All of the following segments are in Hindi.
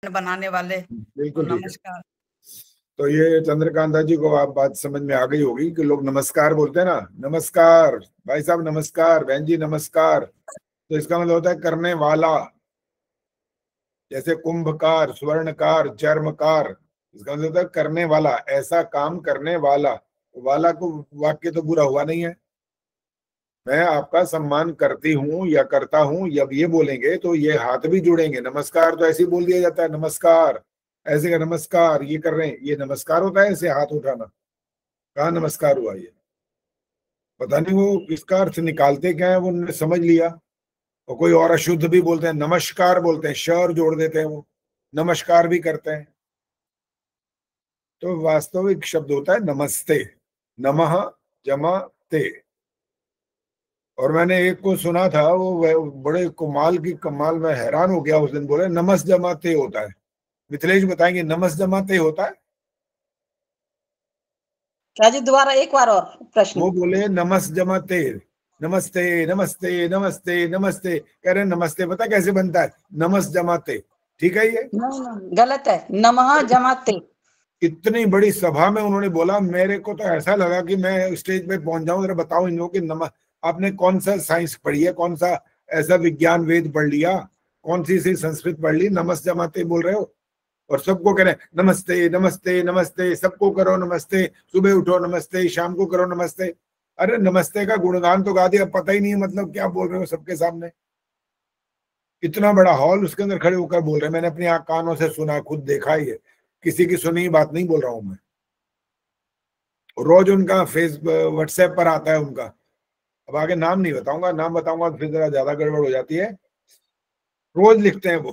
बनाने वाले तो बिल्कुल ठीक है। नमस्कार। तो ये चंद्रकांता जी को आप बात समझ में आ गई होगी कि लोग नमस्कार बोलते हैं ना, नमस्कार भाई साहब, नमस्कार बहन जी, नमस्कार। तो इसका मतलब होता है करने वाला। जैसे कुंभकार, स्वर्णकार, चर्मकार, इसका मतलब होता है करने वाला, ऐसा काम करने वाला। वाला को वाक्य तो पूरा हुआ नहीं है। मैं आपका सम्मान करती हूँ या करता हूँ, जब ये बोलेंगे तो ये हाथ भी जुड़ेंगे। नमस्कार तो ऐसे ही बोल दिया जाता है, नमस्कार ऐसे का नमस्कार, ये कर रहे हैं, ये नमस्कार होता है ऐसे हाथ उठाना? कहाँ नमस्कार हुआ ये? पता नहीं वो इसका अर्थ निकालते क्या है, वो उन्होंने समझ लिया। और कोई और अशुद्ध भी बोलते हैं, नमस्कार बोलते हैं, शर जोड़ देते हैं, वो नमस्कार भी करते हैं। तो वास्तविक शब्द होता है नमस्ते, नमः जमा ते। और मैंने एक को सुना था, वो बड़े कमाल की कमाल, में हैरान हो गया उस दिन। बोले नमस जमाते होता है। मिथिलेश बताएंगे नमस जमाते होता है? क्या जी, दोबारा एक बार और प्रश्न। वो बोले नमस जमाते, नमस्ते नमस्ते नमस्ते नमस्ते। कह रहे नमस्ते पता कैसे बनता है? नमस जमाते। ठीक है ये? नहीं, गलत है, नमः जमाते। इतनी बड़ी सभा में उन्होंने बोला, मेरे को तो ऐसा लगा कि मैं स्टेज पे पहुंच जाऊं। जरा बताओ इन लोगों की आपने कौन सा साइंस पढ़ी है, कौन सा ऐसा विज्ञान वेद पढ़ लिया, कौन सी संस्कृत पढ़ ली, नमस जमाते बोल रहे हो? और सबको कह रहे हैं नमस्ते नमस्ते नमस्ते, सबको करो नमस्ते, सुबह उठो नमस्ते, शाम को करो नमस्ते। अरे नमस्ते का गुणगान तो गा दिया, पता ही नहीं है मतलब क्या बोल रहे हो सबके सामने। इतना बड़ा हॉल, उसके अंदर खड़े होकर बोल रहे हैं। मैंने अपनी कानों से सुना, खुद देखा ही है, किसी की सुनी बात नहीं बोल रहा हूं मैं। रोज उनका व्हाट्सएप पर आता है उनका। अब आगे नाम नहीं बताऊंगा, नाम बताऊंगा तो फिर जरा ज्यादा गड़बड़ हो जाती है। रोज लिखते हैं वो,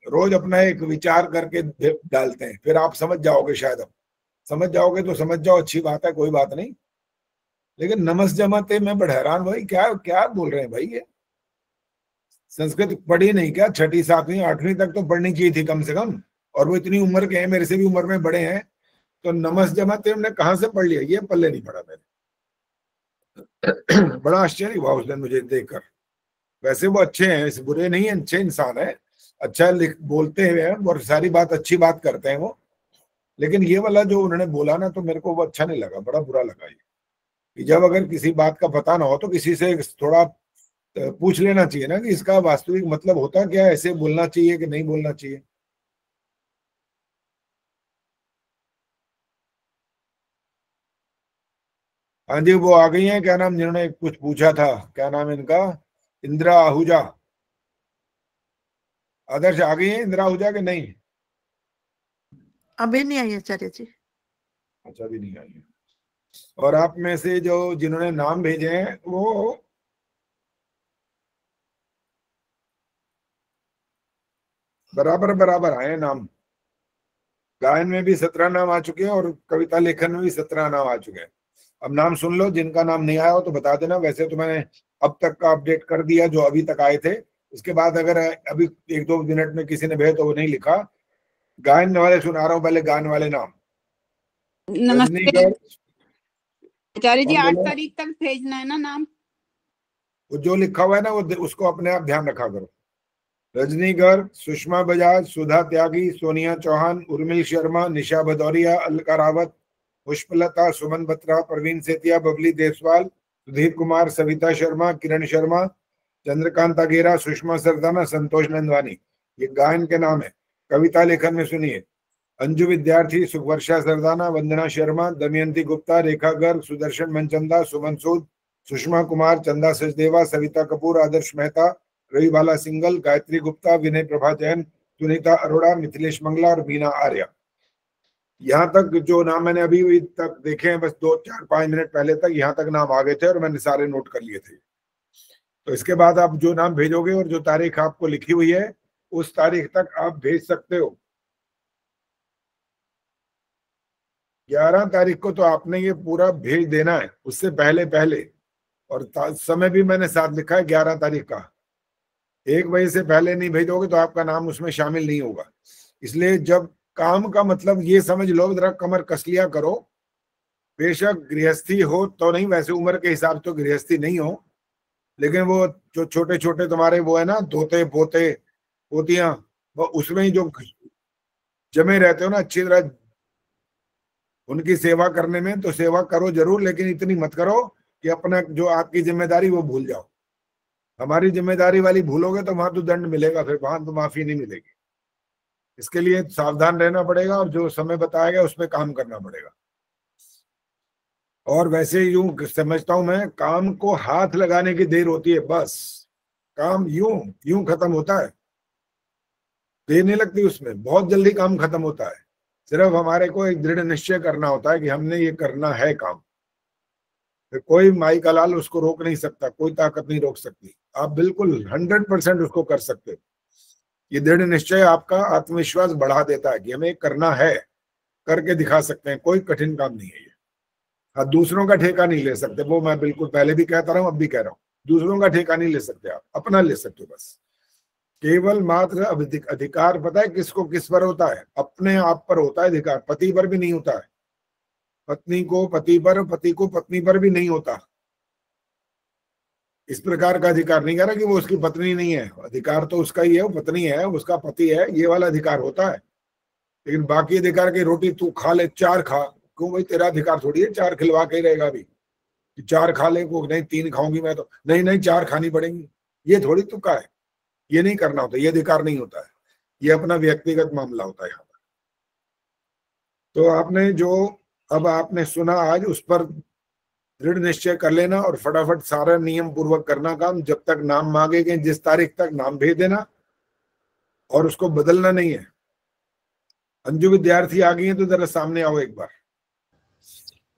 रोज अपना एक विचार करके डालते हैं। फिर आप समझ जाओगे, शायद अब समझ जाओगे तो समझ जाओ, अच्छी बात है, कोई बात नहीं। लेकिन नमस जमाते में बड़ा हैरान, भाई क्या क्या बोल रहे हैं भाई ये? संस्कृत पढ़ी नहीं क्या? छठी सातवीं आठवीं तक तो पढ़नी चाहिए थी कम से कम। और वो इतनी उम्र के हैं, मेरे से भी उम्र में बड़े हैं, तो नमस जमाते हमने कहाँ से पढ़ लिया? ये पल्ले नहीं पड़ा मेरे। बड़ा आश्चर्य हुआ उस दिन मुझे देखकर। वैसे वो अच्छे हैं, इस बुरे नहीं है, अच्छे इंसान है, अच्छा लिख बोलते हुए हैं और सारी बात अच्छी बात करते हैं वो। लेकिन ये वाला जो उन्होंने बोला ना, तो मेरे को वो अच्छा नहीं लगा, बड़ा बुरा लगा ये। कि जब अगर किसी बात का पता ना हो तो किसी से थोड़ा पूछ लेना चाहिए ना कि इसका वास्तविक मतलब होता क्या है, ऐसे बोलना चाहिए कि नहीं बोलना चाहिए। हाँ जी, वो आ गई हैं, क्या नाम, जिन्होंने कुछ पूछा था, क्या नाम है इनका? इंदिरा आहूजा। आदर्श आ गई है इंदिरा आहूजा के नहीं? अभी नहीं आई आचार्य जी। अच्छा, भी नहीं आई है। और आप में से जो जिन्होंने नाम भेजे हैं वो बराबर बराबर आए नाम। गायन में भी 17 नाम आ चुके हैं और कविता लेखन में भी 17 नाम आ चुके हैं। अब नाम सुन लो, जिनका नाम नहीं आया हो तो बता देना। वैसे तो मैंने अब तक का अपडेट कर दिया जो अभी तक आए थे। उसके बाद अगर अभी 1-2 मिनट में किसी ने भेज तो वो नहीं लिखा। गायन वाले सुना रहा हूँ, पहले गायन वाले नाम। नमस्ते आचार्य जी, 8 बोलो? तारीख तक भेजना है ना नाम? वो जो लिखा हुआ है ना, वो उसको अपने आप ध्यान रखा करो। रजनी गर्ग, सुषमा बजाज, सुधा त्यागी, सोनिया चौहान, उर्मिल शर्मा, निशा भदौरिया, अलका रावत, पुष्पलता, सुमन बत्रा, प्रवीण सेतिया, बबली देसवाल, सुधीर कुमार, सविता शर्मा, किरण शर्मा, चंद्रकांत अगेरा, सुषमा सरदाना, संतोष नंदवानी। ये गायन के नाम है। कविता लेखन में सुनिए, अंजु विद्यार्थी, सुवर्षा सरदाना, वंदना शर्मा, दमयंती गुप्ता, रेखा गर्ग, सुदर्शन मनचंदा, सुमन सूद, सुषमा कुमार, चंदा सचदेवा, सविता कपूर, आदर्श मेहता, रवि बाला सिंगल, गायत्री गुप्ता, विनय प्रभा जैन, सुनीता अरोड़ा, मिथिलेश मंगला और मीना आर्या। यहाँ तक जो नाम मैंने अभी तक देखे हैं, बस 2-4-5 मिनट पहले तक यहाँ तक नाम आ गए थे और मैंने सारे नोट कर लिए थे। तो इसके बाद आप जो नाम भेजोगे और जो तारीख आपको लिखी हुई है, उस तारीख तक आप भेज सकते हो। 11 तारीख को तो आपने ये पूरा भेज देना है, उससे पहले पहले। और समय भी मैंने साथ लिखा है 11 तारीख का। 1 बजे से पहले नहीं भेजोगे तो आपका नाम उसमें शामिल नहीं होगा। इसलिए जब काम का मतलब ये समझ लो, जरा कमर कस लिया करो। बेशक गृहस्थी हो तो नहीं, वैसे उम्र के हिसाब तो गृहस्थी नहीं हो, लेकिन वो जो छोटे छोटे तुम्हारे वो है ना, धोते पोते पोतियां, वो उसमें ही जो जमे रहते हो ना अच्छी तरह उनकी सेवा करने में, तो सेवा करो जरूर, लेकिन इतनी मत करो कि अपना जो आपकी जिम्मेदारी वो भूल जाओ। हमारी जिम्मेदारी वाली भूलोगे तो वहां तो दंड मिलेगा, फिर वहां तो माफी नहीं मिलेगी। इसके लिए सावधान रहना पड़ेगा और जो समय बताया गया उसमें काम करना पड़ेगा। और वैसे यूं समझता हूं मैं, काम को हाथ लगाने की देर होती है, बस काम यूं यूं खत्म होता है, देर नहीं लगती उसमें, बहुत जल्दी काम खत्म होता है। सिर्फ हमारे को एक दृढ़ निश्चय करना होता है कि हमने ये करना है काम। फिर कोई माई का लाल उसको रोक नहीं सकता, कोई ताकत नहीं रोक सकती। आप बिल्कुल 100% उसको कर सकते हो। ये दृढ़ निश्चय आपका आत्मविश्वास बढ़ा देता है कि हमें करना है, करके दिखा सकते हैं, कोई कठिन काम नहीं है ये। हाँ, दूसरों का ठेका नहीं ले सकते, वो मैं बिल्कुल पहले भी कहता रहा हूँ, अब भी कह रहा हूँ, दूसरों का ठेका नहीं ले सकते आप, अपना ले सकते हो बस। केवल मात्र अधिकार पता है किसको किस पर होता है? अपने आप पर होता है अधिकार, पति पर भी नहीं होता है। पत्नी को पति पर, पति को पत्नी पर भी नहीं होता। इस प्रकार का अधिकार नहीं कह रहा कि वो उसकी पत्नी नहीं है, अधिकार तो उसका ही है, वो पत्नी है, उसका पति है, ये वाला अधिकार होता है। लेकिन बाकी अधिकार की रोटी तू खा ले, 4 खा, क्यों भाई? तेरा अधिकार थोड़ी है 4 खिलवा के ही रहेगा अभी कि 4 खा ले, को नहीं 3 खाऊंगी मैं तो, नहीं नहीं 4 खानी पड़ेंगी, ये थोड़ी तुक्का है। ये नहीं करना होता, ये अधिकार नहीं होता है, ये अपना व्यक्तिगत मामला होता है यहाँ पर। तो आपने जो अब आपने सुना आज, उस पर दृढ़ निश्चय कर लेना और फटाफट सारा नियम पूर्वक करना काम। जब तक नाम मांगे गए जिस तारीख तक नाम भेज देना और उसको बदलना नहीं है। अंजू विद्यार्थी आ गई है तो जरा सामने आओ एक बार।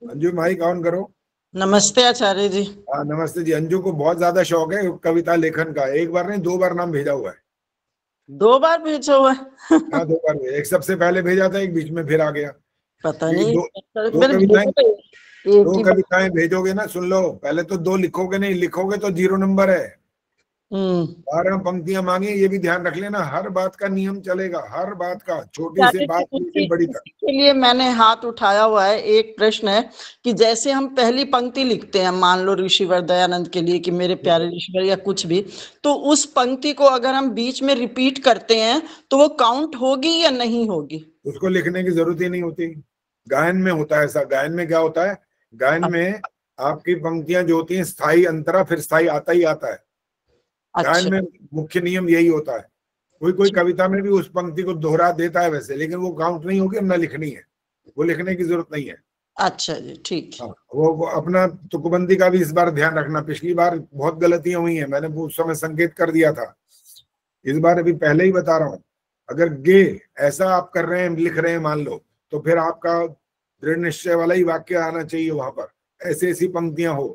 अंजू माइक ऑन करो। नमस्ते आचार्य जी। हाँ नमस्ते जी। अंजू को बहुत ज्यादा शौक है कविता लेखन का, एक बार नहीं 2 बार नाम भेजा हुआ है। 2 बार भेजा हुआ है? हाँ 2 बार, एक सबसे पहले भेजा था, एक बीच में फिर आ गया। पता नहीं। दो कविताएं भेजोगे ना, सुन लो, पहले तो 2 लिखोगे, नहीं लिखोगे तो 0 नंबर है। 12 पंक्तियां मांगी, ये भी ध्यान रख लेना, हर बात का नियम चलेगा, हर बात का, छोटी से बात लेके बड़ी तक। के लिए मैंने हाथ उठाया हुआ है। एक प्रश्न है कि जैसे हम पहली पंक्ति लिखते हैं, मान लो ऋषिवर दयानंद के लिए कि मेरे प्यारे ऋषिवर या कुछ भी, तो उस पंक्ति को अगर हम बीच में रिपीट करते हैं तो वो काउंट होगी या नहीं होगी? उसको लिखने की जरूरत ही नहीं होती। गायन में होता है ऐसा। गायन में क्या होता है? गायन में आपकी पंक्तियां जो होती हैं स्थायी अंतरा फिर स्थायी आता ही आता है। गायन में मुख्य नियम यही होता है। कोई कोई कविता में भी उस पंक्ति को दोहरा देता है वैसे, लेकिन वो काउंट नहीं होगी, ना लिखनी है, वो लिखने की जरूरत नहीं है। अच्छा जी, ठीक है। वो अपना तुकबंदी का भी इस बार ध्यान रखना। पिछली बार बहुत गलतियां हुई हैं, मैंने उस समय संकेत कर दिया था, इस बार अभी पहले ही बता रहा हूं। अगर गे ऐसा आप कर रहे हैं, लिख रहे हैं मान लो, तो फिर आपका दृढ़ निश्चय वाला ही वाक्य आना चाहिए वहां पर। ऐसी ऐसी पंक्तियां हो,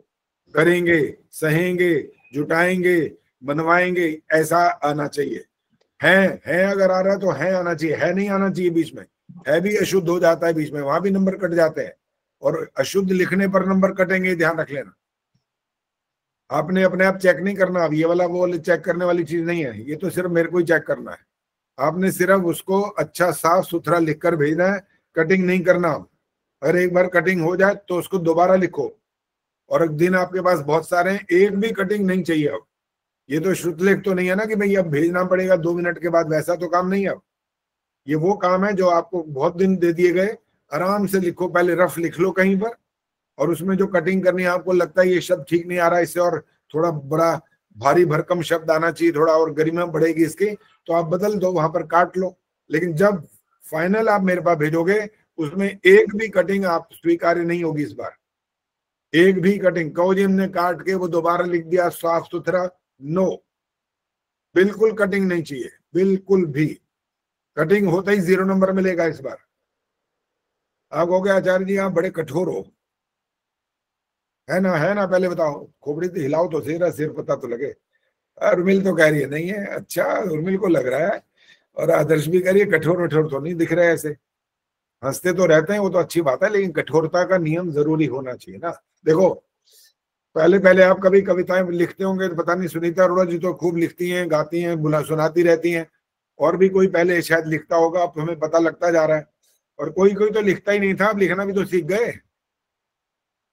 करेंगे, सहेंगे, जुटाएंगे, बनवाएंगे, ऐसा आना चाहिए। है अगर आ रहा है तो है आना चाहिए, है नहीं आना चाहिए बीच में। है भी अशुद्ध हो जाता है बीच में, वहां भी नंबर कट जाते हैं, और अशुद्ध लिखने पर नंबर कटेंगे, ध्यान रख लेना। आपने अपने आप चेक नहीं करना, अब ये वाला वो चेक करने वाली चीज नहीं है, ये तो सिर्फ मेरे को ही चेक करना है। आपने सिर्फ उसको अच्छा साफ सुथरा लिखकर भेजना है, कटिंग नहीं करना। अगर एक बार कटिंग हो जाए तो उसको दोबारा लिखो, और एक दिन आपके पास बहुत सारे हैं, एक भी कटिंग नहीं चाहिए। अब ये तो श्रुतलेख तो नहीं है ना कि भाई अब भेजना पड़ेगा 2 मिनट के बाद, वैसा तो काम नहीं है। अब ये वो काम है जो आपको बहुत दिन दे दिए गए, आराम से लिखो, पहले रफ लिख लो कहीं पर, और उसमें जो कटिंग करनी है, आपको लगता है ये शब्द ठीक नहीं आ रहा, इससे और थोड़ा बड़ा भारी भरकम शब्द आना चाहिए, थोड़ा और गरिमा बढ़ेगी इसकी, तो आप बदल दो, वहां पर काट लो। लेकिन जब फाइनल आप मेरे पास भेजोगे, उसमें एक भी कटिंग आप स्वीकार्य नहीं होगी इस बार। एक भी कटिंग कहो जी हमने काट के वो दोबारा लिख दिया साफ सुथरा, नो, बिल्कुल कटिंग नहीं चाहिए, बिल्कुल भी। कटिंग होता ही 0 नंबर मिलेगा इस बार। आप हो गया आचार्य जी आप बड़े कठोर हो, है ना? पहले बताओ, खोपड़ी तो हिलाओ तो सिर पता तो लगे। उर्मिल तो कह रही है नहीं है। अच्छा, उर्मिल को लग रहा है, और आदर्श भी कह रही है कठोर तो नहीं दिख रहे ऐसे, हंसते तो रहते हैं, वो तो अच्छी बात है, लेकिन कठोरता का नियम जरूरी होना चाहिए ना। देखो, पहले आप कभी कविताएं लिखते होंगे तो पता नहीं, सुनीता अरोड़ा जी तो खूब लिखती हैं, गाती हैं, सुनाती रहती हैं, और भी कोई पहले शायद लिखता होगा, अब हमें पता लगता जा रहा है। और कोई तो लिखता ही नहीं था, अब लिखना भी तो सीख गए।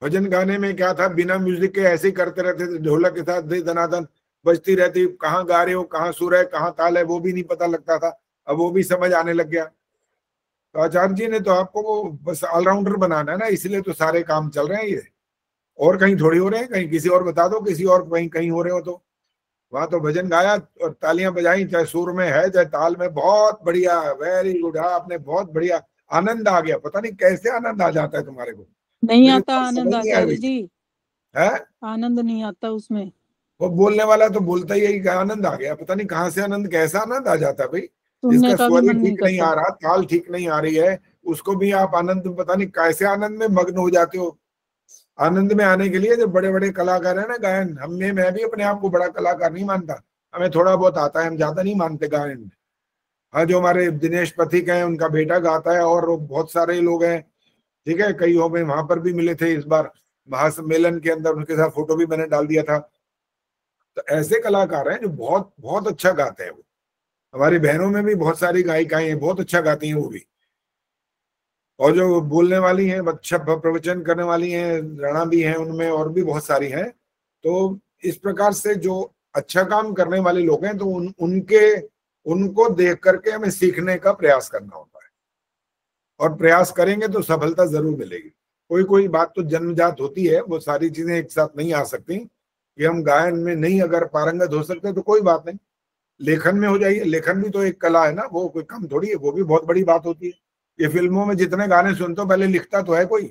भजन गाने में क्या था, बिना म्यूजिक के ऐसे ही करते रहते थे, ढोलक के साथ दनादन बजती रहती, कहाँ गा रहे हो, कहाँ सुर है, कहाँ ताल है, वो भी नहीं पता लगता था। अब वो भी समझ आने लग गया। तो आचार्य जी ने तो आपको वो बस ऑलराउंडर बनाना है ना, इसलिए तो सारे काम चल रहे हैं ये, और कहीं थोड़ी हो रहे हैं। कहीं किसी और बता दो, किसी और कहीं कहीं हो रहे हो तो। वहां तो भजन गाया और तालियां बजाई, चाहे सुर में है चाहे ताल में, बहुत बढ़िया, वेरी गुड। हाँ, आपने बहुत बढ़िया, आनंद आ गया। पता नहीं कैसे आनंद आ जाता है तुम्हारे को, नहीं मुझे आता तो समझ आनंद नहीं आ आचार्य रही जी, है। आनंद नहीं आता उसमें। वो बोलने वाला तो बोलता ही है कि आनंद आ गया, पता नहीं कहाँ से आनंद, कैसा आनंद आ जाता है भाई। सुनने जिसका का भी स्वर ही मन नहीं ठीक नहीं करता। आ रहा, ताल ठीक नहीं आ रही है, उसको भी आप आनंद, पता नहीं कैसे आनंद में मग्न हो जाते हो। आनंद में आने के लिए जो बड़े बड़े कलाकार है ना गायन, मैं भी अपने आप को बड़ा कलाकार नहीं मानता, हमें थोड़ा बहुत आता है, हम ज्यादा नहीं मानते गायन में। हाँ, जो हमारे दिनेश पथिक हैं, उनका बेटा गाता है, और बहुत सारे लोग हैं, ठीक है। कई हो गए, वहां पर भी मिले थे इस बार महासम्मेलन के अंदर, उनके साथ फोटो भी मैंने डाल दिया था। तो ऐसे कलाकार हैं जो बहुत बहुत अच्छा गाते हैं। वो हमारी बहनों में भी बहुत सारी गायिकाएं हैं, बहुत अच्छा गाती हैं वो भी। और जो बोलने वाली हैं, अच्छा प्रवचन करने वाली हैं, रणा भी हैं उनमें, और भी बहुत सारी हैं। तो इस प्रकार से जो अच्छा काम करने वाले लोग हैं, तो उनको देख करके हमें सीखने का प्रयास करना होता है, और प्रयास करेंगे तो सफलता जरूर मिलेगी। कोई कोई बात तो जन्मजात होती है, वो सारी चीजें एक साथ नहीं आ सकती। कि हम गायन में नहीं अगर पारंगत हो सकते तो कोई बात नहीं, लेखन में हो जाइए। लेखन भी तो एक कला है ना, वो कोई कम थोड़ी है, वो भी बहुत बड़ी बात होती है। ये फिल्मों में जितने गाने सुनते हो, पहले लिखता तो है कोई,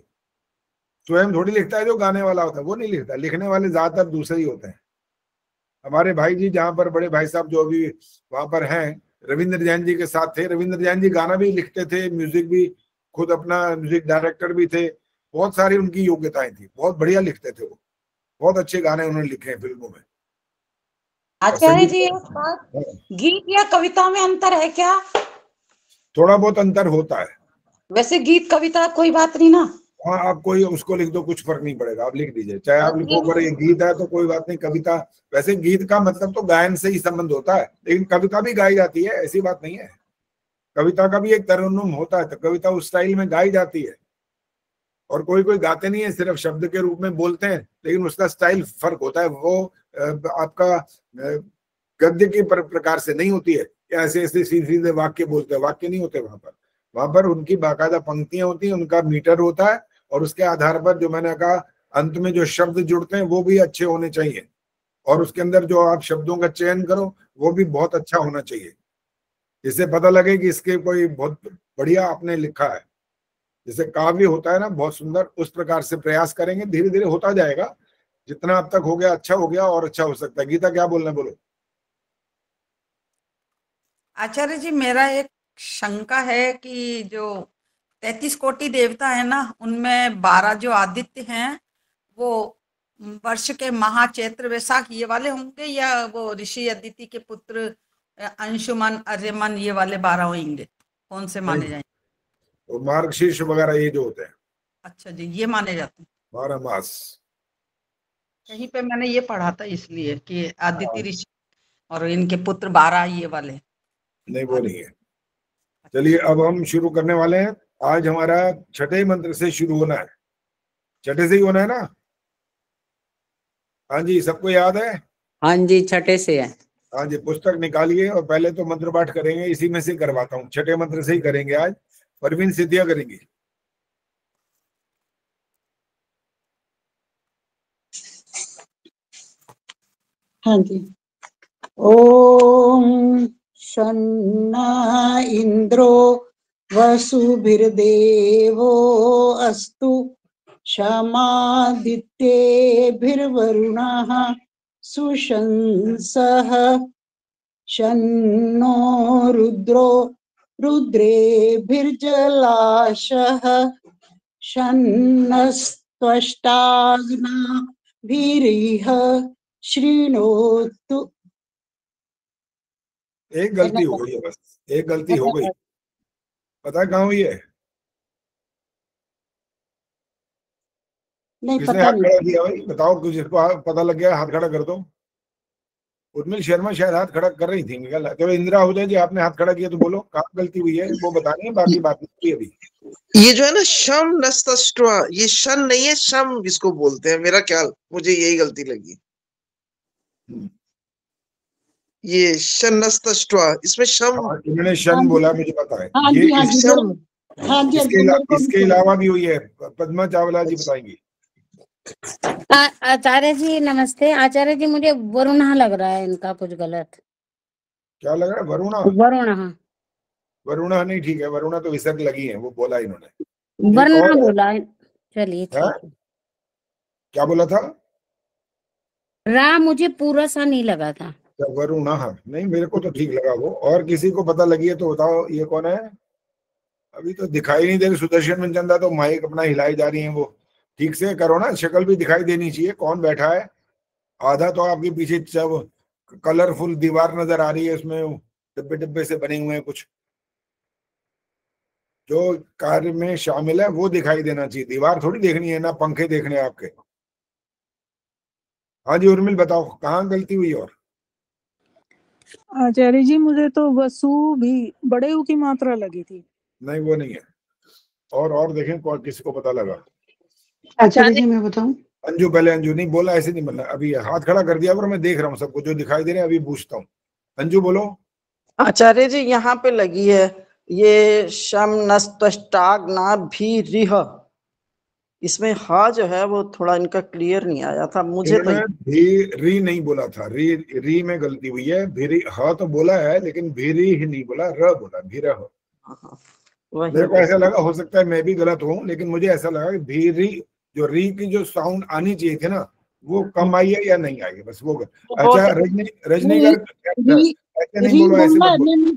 स्वयं थोड़ी लिखता है। जो गाने वाला होता है वो नहीं लिखता, लिखने वाले ज्यादातर दूसरे ही होते हैं। हमारे भाई जी जहाँ पर, बड़े भाई साहब जो अभी वहां पर हैं, रविंद्र जैन जी के साथ थे। रविंद्र जैन जी गाना भी लिखते थे, म्यूजिक भी, खुद अपना म्यूजिक डायरेक्टर भी थे। बहुत सारी उनकी योग्यताएं थी, बहुत बढ़िया लिखते थे वो, बहुत अच्छे गाने उन्होंने लिखे हैं फिल्मों में। और आचार्य संगीत, जी एक बात, गीत या कविता में अंतर है क्या? थोड़ा बहुत अंतर होता है। वैसे गीत कविता कोई बात नहीं ना। हाँ, आप कोई उसको लिख दो, कुछ फर्क नहीं पड़ेगा, आप लिख दीजिए। चाहे आप लिखो ये पर ये गीत है तो कोई बात नहीं, कविता। वैसे गीत का मतलब तो गायन से ही संबंध होता है, लेकिन कविता भी गाई जाती है, ऐसी बात नहीं है। कविता का भी एक तरन्नुम होता है, तो कविता उस स्टाइल में गाई जाती है। और कोई कोई गाते नहीं है, सिर्फ शब्द के रूप में बोलते हैं, लेकिन उसका स्टाइल फर्क होता है। वो आपका गद्य के प्रकार से नहीं होती है, ऐसे ऐसे सीधे वाक्य बोलते हैं, वाक्य नहीं होते वहां पर। वहां पर उनकी बाकायदा पंक्तियां होती हैं, उनका मीटर होता है, और उसके आधार पर जो मैंने कहा, अंत में जो शब्द जुड़ते हैं वो भी अच्छे होने चाहिए, और उसके अंदर जो आप शब्दों का चयन करो वो भी बहुत अच्छा होना चाहिए, जिससे पता लगे कि इसके कोई बहुत बढ़िया आपने लिखा है। जैसे काव्य होता है ना बहुत सुंदर, उस प्रकार से प्रयास करेंगे, धीरे धीरे होता जाएगा। जितना अब तक हो गया अच्छा हो गया, और अच्छा हो सकता है। गीता क्या बोलना, बोलो। आचार्य जी, मेरा एक शंका है कि जो 33 कोटि देवता है ना, उनमें 12 जो आदित्य हैं वो वर्ष के महा, चैत्र, वैशाख ये वाले होंगे, या वो ऋषि अदिति के पुत्र अंशुमन, अर्यमन ये वाले 12 होंगे? कौन से माने जाएंगे? और मार्गशीर्ष वगैरह ये जो होते हैं, अच्छा जी, ये माने जाते हैं। 12 मास। कहीं पे मैंने ये पढ़ा था, इसलिए कि आदित्य ऋषि और इनके पुत्र 12 ये वाले। नहीं, वो नहीं है। चलिए अब हम शुरू करने वाले हैं। आज हमारा छठे मंत्र से शुरू होना है, छठे से ही होना है ना? हाँ जी, सबको याद है? हाँ जी, छठे से है। हाँ जी, पुस्तक निकालिए, और पहले तो मंत्र पाठ करेंगे, इसी में से करवाता हूँ, छठे मंत्र से ही करेंगे आज। परवीन सिद्धियां करेंगी। हाँ जी। ओम शन्ना इंद्रो वसुभिर्देवो अस्तु, क्षमादित्येभिर्वरुणः सुशंसः, शन्नो रुद्रो रुद्रेभिर्जलाशः, शन्नस्त्वष्टाग्नाभिरिह श्रीणोतु। एक गलती हो गई है, बस एक गलती हो गई। पता है कहाँ हुई है? नहीं किसने पता हाथ नहीं। खड़ा किया भाई, बताओ, जिसको पता लग गया हाथ खड़ा कर दो। उर्मिल शर्मा शायद हाथ खड़ा कर रही थी, निकल। तो इंदिरा हुदय जी, आपने हाथ खड़ा किया, तो बोलो कहाँ गलती हुई है, वो बतानी है, बाकी बात नहीं हुई अभी। ये जो है ना शम नस्तष्ट्वा, ये शन नहीं है, शम इसको बोलते हैं, मेरा ख्याल, मुझे यही गलती लगी। ये शन नस्तष्ट्वा, इसमें शम, हाँ, इन्होंने शन बोला, मुझे पता है। हाँ ये जी, हाँ जी, शम हाँ जी अंकल, मेरे को इसके अलावा भी हुई है। पद्मा चावला जी बताएंगी। आचार्य जी नमस्ते। आचार्य जी मुझे वरुणा लग रहा है, इनका कुछ गलत। क्या लग रहा है? वरुणा? वरुणा, वरुणा नहीं, ठीक है, वरुणा तो विसर्ग लगी है, वो बोला इन्होंने। वरुणा और बोला है। चलिए ठीक हाँ? है। क्या बोला था? रा मुझे पूरा सा नहीं लगा था। वरुणा नहीं, मेरे को तो ठीक लगा वो। और किसी को पता लगी है तो बताओ, ये कौन है? अभी तो दिखाई नहीं दे रही सुदर्शन मनचंदा, तो माइक अपना हिलाई जा रही है वो। ठीक से करो ना, शक्ल भी दिखाई देनी चाहिए, कौन बैठा है। आधा तो आपके पीछे सब कलरफुल दीवार नजर आ रही है, उसमें डिब्बे डिब्बे से बने हुए हैं कुछ। जो कार्य में शामिल है वो दिखाई देना चाहिए, दीवार थोड़ी देखनी है, ना पंखे देखने हैं आपके। हाँ जी उर्मिल बताओ, कहाँ गलती हुई? और आचार्य जी मुझे तो वसु भी बड़े ऊ की मात्रा लगी थी। नहीं वो नहीं है। और देखें कौन, किसी को पता लगा? आचार्य जी मैं बताऊं? अंजू पहले। अंजू नहीं बोला, ऐसे नहीं बोलना। अभी हाथ खड़ा कर दिया, पर मैं देख रहा हूँ सबको जो दिखाई दे रहे हैं, अभी पूछता हूँ। अंजू बोलो। आचार्य जी यहाँ पे लगी है ये शम नस्ताग ना भी रिह, इसमें हा जो है वो थोड़ा इनका क्लियर नहीं आया था मुझे तो। भी री नहीं बोला था, री में गलती हुई है। भीरी हा तो बोला है, लेकिन भीरी ही नहीं बोला, र बोला, भीरह। मेरे को ऐसा लगा, हो सकता है मैं भी गलत हूँ, लेकिन मुझे ऐसा लगा कि भीरी, जो री की जो साउंड आनी चाहिए थी ना, वो कम आई है या नहीं आई है, बस वो। अच्छा रजनी का ऐसे नहीं बोलो, ऐसे मत बोलो।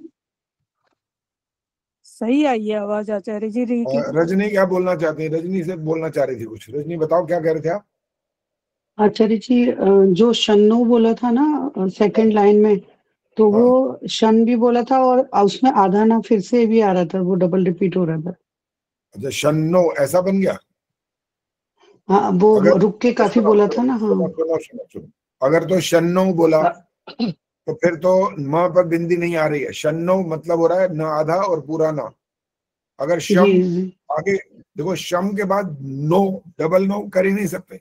सही आई है आवाज आचार्य जी री की। रजनी क्या बोलना चाहती है? रजनी से बोलना चाह रही थी कुछ। रजनी बताओ क्या कह रहे थे आप? आचार्य जी जो शन्नो बोला था ना सेकंड लाइन में, तो वो शन भी बोला था और उसमें आधा ना फिर से भी आ रहा था, वो डबल रिपीट हो रहा था। अच्छा शन्नो ऐसा बन गया। हाँ वो अगर रुक के काफी बोला था ना। हाँ सुनो, अगर तो शन्नो बोला तो फिर तो म पर बिंदी नहीं आ रही है। शन्नो मतलब हो रहा है न आधा और पूरा ना। अगर शम आगे देखो, शम के बाद नो, डबल नो कर ही नहीं सकते,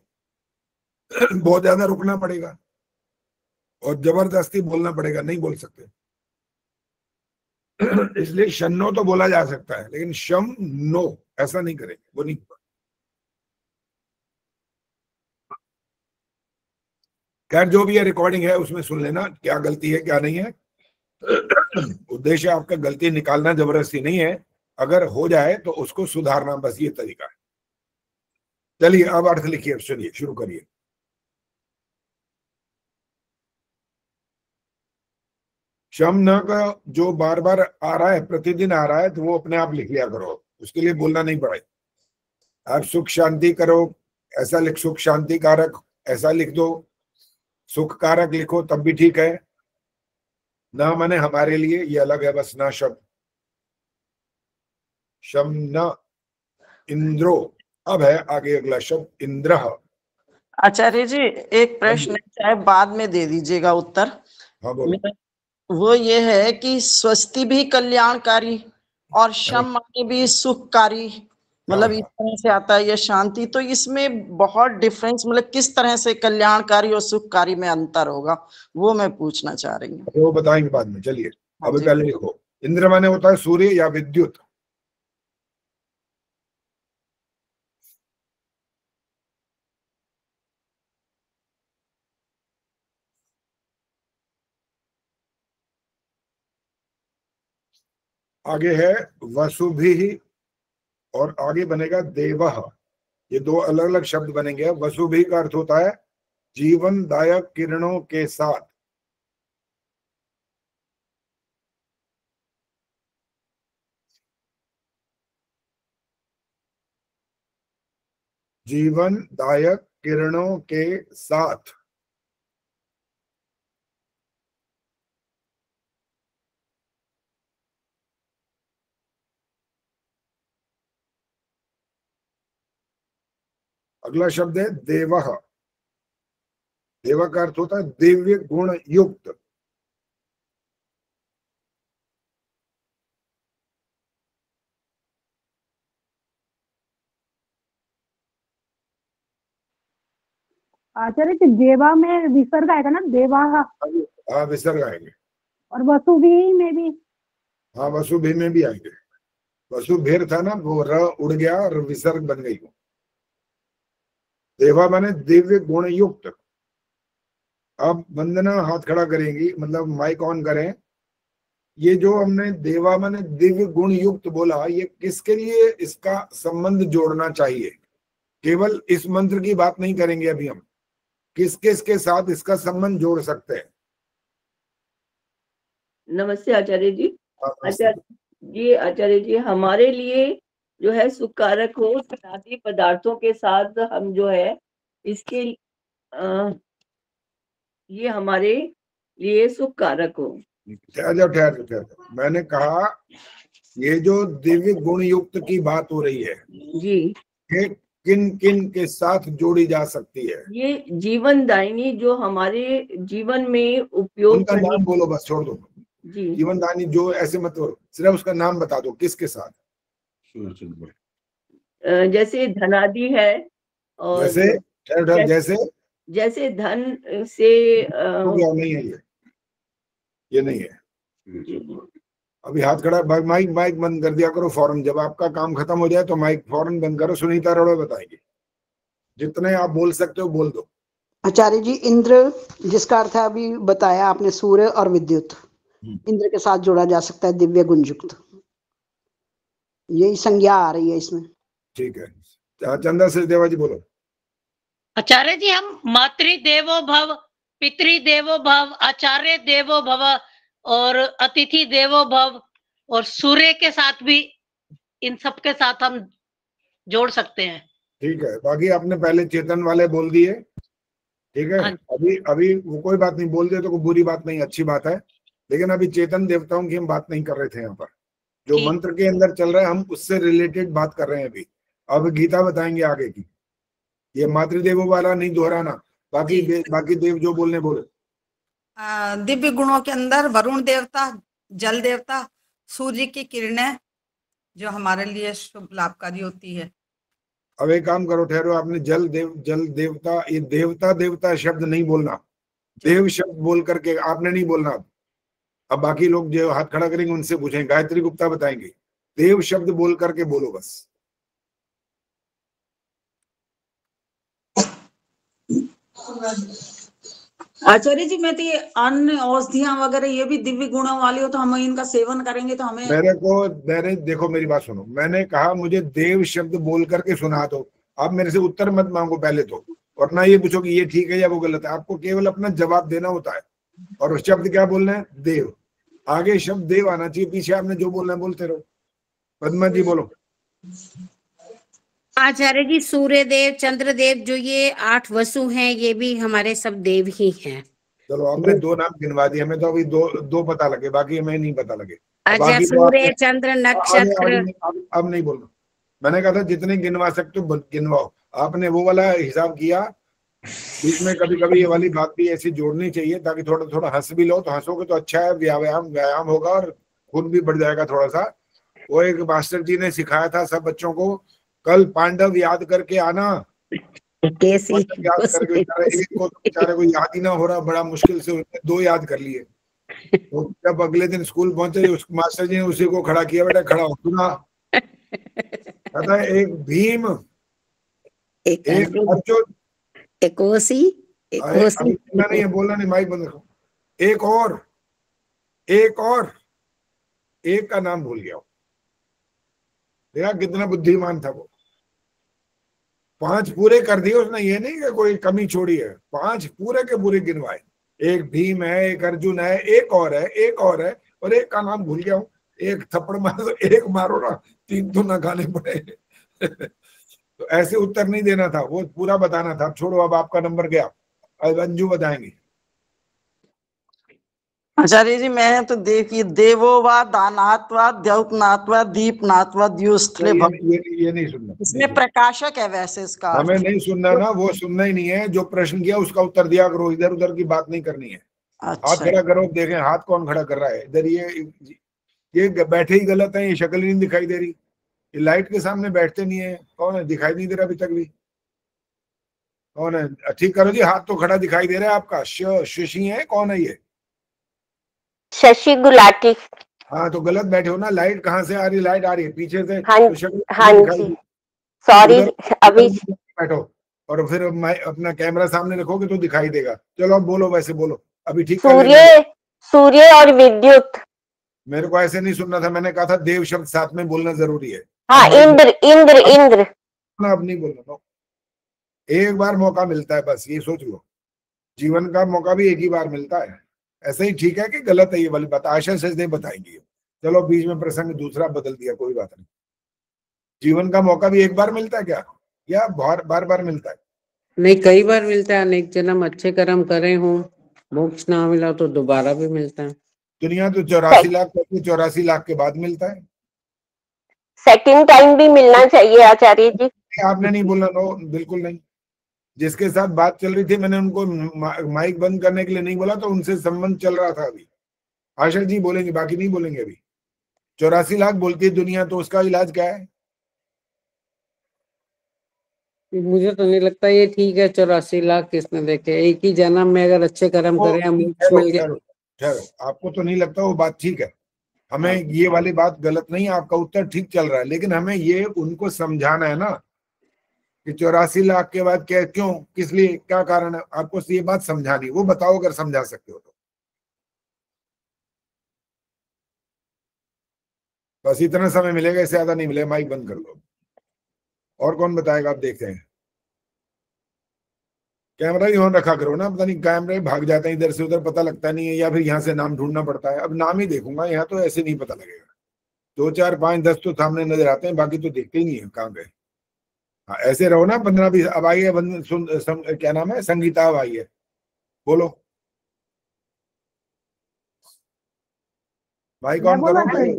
बहुत ज्यादा रुकना पड़ेगा और जबरदस्ती बोलना पड़ेगा, नहीं बोल सकते। इसलिए शन्नो तो बोला जा सकता है, लेकिन शम नो ऐसा नहीं करेंगे, वो नहीं। खैर जो भी है रिकॉर्डिंग है, उसमें सुन लेना क्या गलती है क्या नहीं है। उद्देश्य आपका गलती निकालना, जबरदस्ती नहीं है। अगर हो जाए तो उसको सुधारना, बस ये तरीका है। चलिए अब अर्थ लिखिए, चलिए शुरू करिए। शम न का जो बार बार आ रहा है, प्रतिदिन आ रहा है, तो वो अपने आप लिख लिया करो, उसके लिए बोलना नहीं पड़े। आप सुख शांति करो, ऐसा लिख, सुख शांति कारक ऐसा लिख दो, सुख कारक लिखो तब भी ठीक है। ना माने हमारे लिए, ये अलग है, बस ना शब्द। शम न इंद्रो। अब है आगे अगला शब्द इंद्र। आचार्य जी एक प्रश्न है, चाहे बाद में दे दीजिएगा उत्तर। हाँ बोलो। वो ये है कि स्वस्ति भी कल्याणकारी और शम माने भी सुखकारी, मतलब इस तरह से आता है ये शांति, तो इसमें बहुत डिफरेंस, मतलब किस तरह से कल्याणकारी और सुखकारी में अंतर होगा, वो मैं पूछना चाह रही हूँ। वो बताएंगे बाद में, चलिए अभी पहले लिखो। इंद्र माने होता है सूर्य या विद्युत। आगे है वसुभिः और आगे बनेगा देवः। ये दो अलग अलग शब्द बनेंगे। वसुभिः का अर्थ होता है जीवनदायक किरणों के साथ। जीवनदायक किरणों के साथ। अगला शब्द है देवः। देव का अर्थ होता है दिव्य गुण युक्त। आचार्य जी देवा में विसर्ग आएगा ना, देवा। हाँ विसर्ग आएंगे। और वसुभी में भी। हाँ वसुभिः में भी आएंगे। वसु भेर था ना, वो र उड़ गया और विसर्ग बन गई। देवा माने दिव्य गुण युक्त। अब वंदना हाथ खड़ा करेंगी, मतलब माइक ऑन करें। ये जो हमने देवा माने दिव्य गुण युक्त बोला, ये किसके लिए इसका संबंध जोड़ना चाहिए? केवल इस मंत्र की बात नहीं करेंगे अभी हम, किस किस के साथ इसका संबंध जोड़ सकते हैं? नमस्ते आचार्य जी। आचार्य जी हमारे लिए जो है सुखकारक हो, सनातनी पदार्थों के साथ हम जो है इसके ये हमारे लिए सुखकारक हो। ठहर जाओ। मैंने कहा ये जो दिव्य गुण युक्त की बात हो रही है जी, ये किन किन के साथ जोड़ी जा सकती है? ये जीवन दायिनी जो हमारे जीवन में उपयोग उनका नाम बोलो, बस छोड़ दो जी। जीवन दायिनी जो ऐसे मत करो, सिर्फ उसका नाम बता दो किसके साथ। जैसे धनादि है, और जैसे जैसे धन से नहीं है, ये नहीं है। अभी हाथ खड़ा, माइक बंद कर दिया करो फौरन। जब आपका काम खत्म हो जाए तो माइक फौरन बंद करो। सुनीता रोड़े बताएंगे, जितने आप बोल सकते हो बोल दो। आचार्य जी इंद्र, जिसका अर्थ है अभी बताया आपने, सूर्य और विद्युत, इंद्र के साथ जोड़ा जा सकता है दिव्य गुणयुक्त, यही संज्ञा आ रही है इसमें। ठीक है। चंदा से देवा जी बोलो। आचार्य जी हम मातृदेवो भव, पितृदेवो भव, आचार्य देवो भव और अतिथि देवो भव और सूर्य के साथ भी, इन सब के साथ हम जोड़ सकते हैं। ठीक है, बाकी आपने पहले चेतन वाले बोल दिए, ठीक है। अभी वो कोई बात नहीं, बोल दिए तो कोई बुरी बात नहीं, अच्छी बात है। लेकिन अभी चेतन देवताओं की हम बात नहीं कर रहे थे। यहाँ पर जो मंत्र के अंदर चल रहा है हम उससे रिलेटेड बात कर रहे हैं अभी। अब गीता बताएंगे आगे की, ये मातृदेवों वाला नहीं दोहराना। बाकी देव जो बोलने बोले। दिव्य गुणों के अंदर वरुण देवता, जल देवता, सूर्य की किरणें जो हमारे लिए शुभ लाभकारी होती है। अब एक काम करो, ठहरो, आपने जल देवता, ये देवता शब्द नहीं बोलना, देव शब्द बोल करके आपने नहीं बोलना। अब बाकी लोग जो हाथ खड़ा करेंगे उनसे पूछें, गायत्री गुप्ता बताएंगे, देव शब्द बोल करके बोलो बस। आचार्य जी मैं तो ये अन्य औषधियां वगैरह ये भी दिव्य गुणों वाली हो तो हम इनका सेवन करेंगे तो हमें। मैंने देखो मेरी बात सुनो, मैंने कहा मुझे देव शब्द बोल करके सुना दो। आप मेरे से उत्तर मत मांगो पहले तो, और ना ये पूछो कि ये ठीक है या वो गलत है। आपको केवल अपना जवाब देना होता है। और शब्द क्या बोलना है? देव। आगे शब्द देव आना चाहिए, पीछे आपने जो बोलना है बोलते रहो। पद्मा जी बोलो। आचार्य जी सूर्य देव, चंद्र देव, जो ये 8 वसु हैं, ये भी हमारे सब देव ही हैं। चलो आपने 2 नाम गिनवा दिए, हमें तो अभी दो पता लगे, बाकी हमें नहीं पता लगे। अच्छा, सूर्य चंद्र नक्षत्र। अब नहीं बोलना, मैंने कहा था जितने गिनवा सकते हो गिनवाओ। आपने वो वाला हिसाब किया। बीच में कभी कभी ये वाली बात भी ऐसी जोड़नी चाहिए ताकि थोड़ा थोड़ा हंस भी लो, तो हंसोगे तो अच्छा है, व्यायाम होगा और खून भी बढ़ जाएगा थोड़ा सा। वो एक मास्टर जी ने सिखाया था सब बच्चों को, कल पांडव याद करके आना। याद करके एक को बेचारे को याद ही ना हो रहा, बड़ा मुश्किल से उसने 2 याद कर लिए। तो जब अगले दिन स्कूल पहुंचे उस मास्टर जी ने उसी को खड़ा किया, बेटा खड़ा हो, सुना कहता है एक भीम, एक अर्जुन, एक ओसी, बोलना नहीं, माइक बंद रखो। एक और एक का नाम भूल गया। देखा कितना बुद्धिमान था वो। 5 पूरे कर दिए उसने, ये नहीं कि कोई कमी छोड़ी है। 5 पूरे के पूरे गिनवाए। एक भीम है, एक अर्जुन है, एक और है, और एक का नाम भूल गया हूँ। एक थप्पड़ मारो, एक मारो ना, 3 तो ना खाने पड़े। तो ऐसे उत्तर नहीं देना था, वो पूरा बताना था। छोड़ो, अब आपका नंबर गया, अब अंजू बताएंगे। आचार्य जी मैं तो देखिए, देवोवा दानात्वा द्यौतनात्वा दीपनात्वा द्युस्थले। ये नहीं सुनना, इसमें प्रकाशक है वैसे इसका। हमें नहीं सुनना ना, वो सुनना ही नहीं है। जो प्रश्न किया उसका उत्तर दिया करो, इधर उधर की बात नहीं करनी है। अच्छा। हाथ खड़ा करो, देखें हाथ कौन खड़ा कर रहा है। इधर ये बैठे ही गलत है, ये शक्ल ही नहीं दिखाई दे रही। ये लाइट के सामने बैठते नहीं है। कौन है? दिखाई नहीं दे रहा अभी तक भी। कौन है? ठीक करो जी, हाथ तो खड़ा दिखाई दे रहा है आपका। शशि है, कौन है ये? शशि गुलाटी। हाँ तो गलत बैठे हो ना। लाइट कहाँ से आ रही है? लाइट आ रही है पीछे से, हाँ तो शक्ल हाँ दिखाई जी, दी। सॉरी अभी बैठो और फिर अपना कैमरा सामने रखोगे तो दिखाई देगा। चलो अब बोलो, वैसे बोलो, अभी ठीक कर लेना। सूर्य और विद्युत। मेरे को ऐसे नहीं सुनना था, मैंने कहा था देव शब्द साथ में बोलना जरूरी है। हाँ इंद्र इंद्र इंद्र। अब नहीं बोलना, एक बार मौका मिलता है बस, ये सोच लो। जीवन का मौका भी एक ही बार मिलता है। ऐसे ही ठीक है कि गलत है ये वाली बात, आशा से बताएंगी। चलो बीच में प्रसंग दूसरा बदल दिया, कोई बात नहीं। जीवन का मौका भी एक बार मिलता है क्या, या बार बार मिलता है? नहीं, कई बार मिलता है। अनेक जन्म अच्छे कर्म करे हूँ, मोक्ष ना मिला तो दोबारा भी मिलता है। दुनिया तो 84 लाख, 84 लाख के बाद मिलता है। सेकंड टाइम भी मिलना चाहिए आचार्य जी। आपने नहीं बोला, नो बिल्कुल नहीं। जिसके साथ बात चल रही थी मैंने उनको माइक बंद करने के लिए नहीं बोला, तो उनसे संबंध चल रहा था। अभी आशा जी बोलेंगे, बाकी नहीं बोलेंगे। अभी 84 लाख बोलती है दुनिया, तो उसका इलाज क्या है? मुझे तो नहीं लगता ये ठीक है। 84 लाख किसने देखे? एक ही जन्म में अगर अच्छे कर्म करे, मोक्ष मिल गया। ठहरो, आपको तो नहीं लगता वो बात ठीक है? हमें ये वाली बात गलत नहीं है, आपका उत्तर ठीक चल रहा है, लेकिन हमें ये उनको समझाना है ना कि 84 लाख के बाद क्या, क्यों, किस लिए, क्या कारण है, आपको ये बात समझानी। वो बताओ अगर समझा सकते हो तो। बस इतना समय मिलेगा, इससे ज्यादा नहीं मिलेगा। माइक बंद कर दो। और कौन बताएगा? आप देखते हैं, कैमरा ही ऑन रखा करो ना, पता नहीं कैमरे भाग जाते हैं इधर से उधर, पता लगता नहीं है, या फिर यहाँ से नाम ढूंढना पड़ता है। अब नाम ही देखूंगा, यहाँ तो ऐसे नहीं पता लगेगा। 2 4 5 10 तो सामने नजर आते हैं, बाकी तो देखते ही नहीं है कहाँ गए। हाँ ऐसे रहो ना, 15 20। अब आई है क्या नाम है, संगीता अब आई है, बोलो। भाई कौन करो भाई,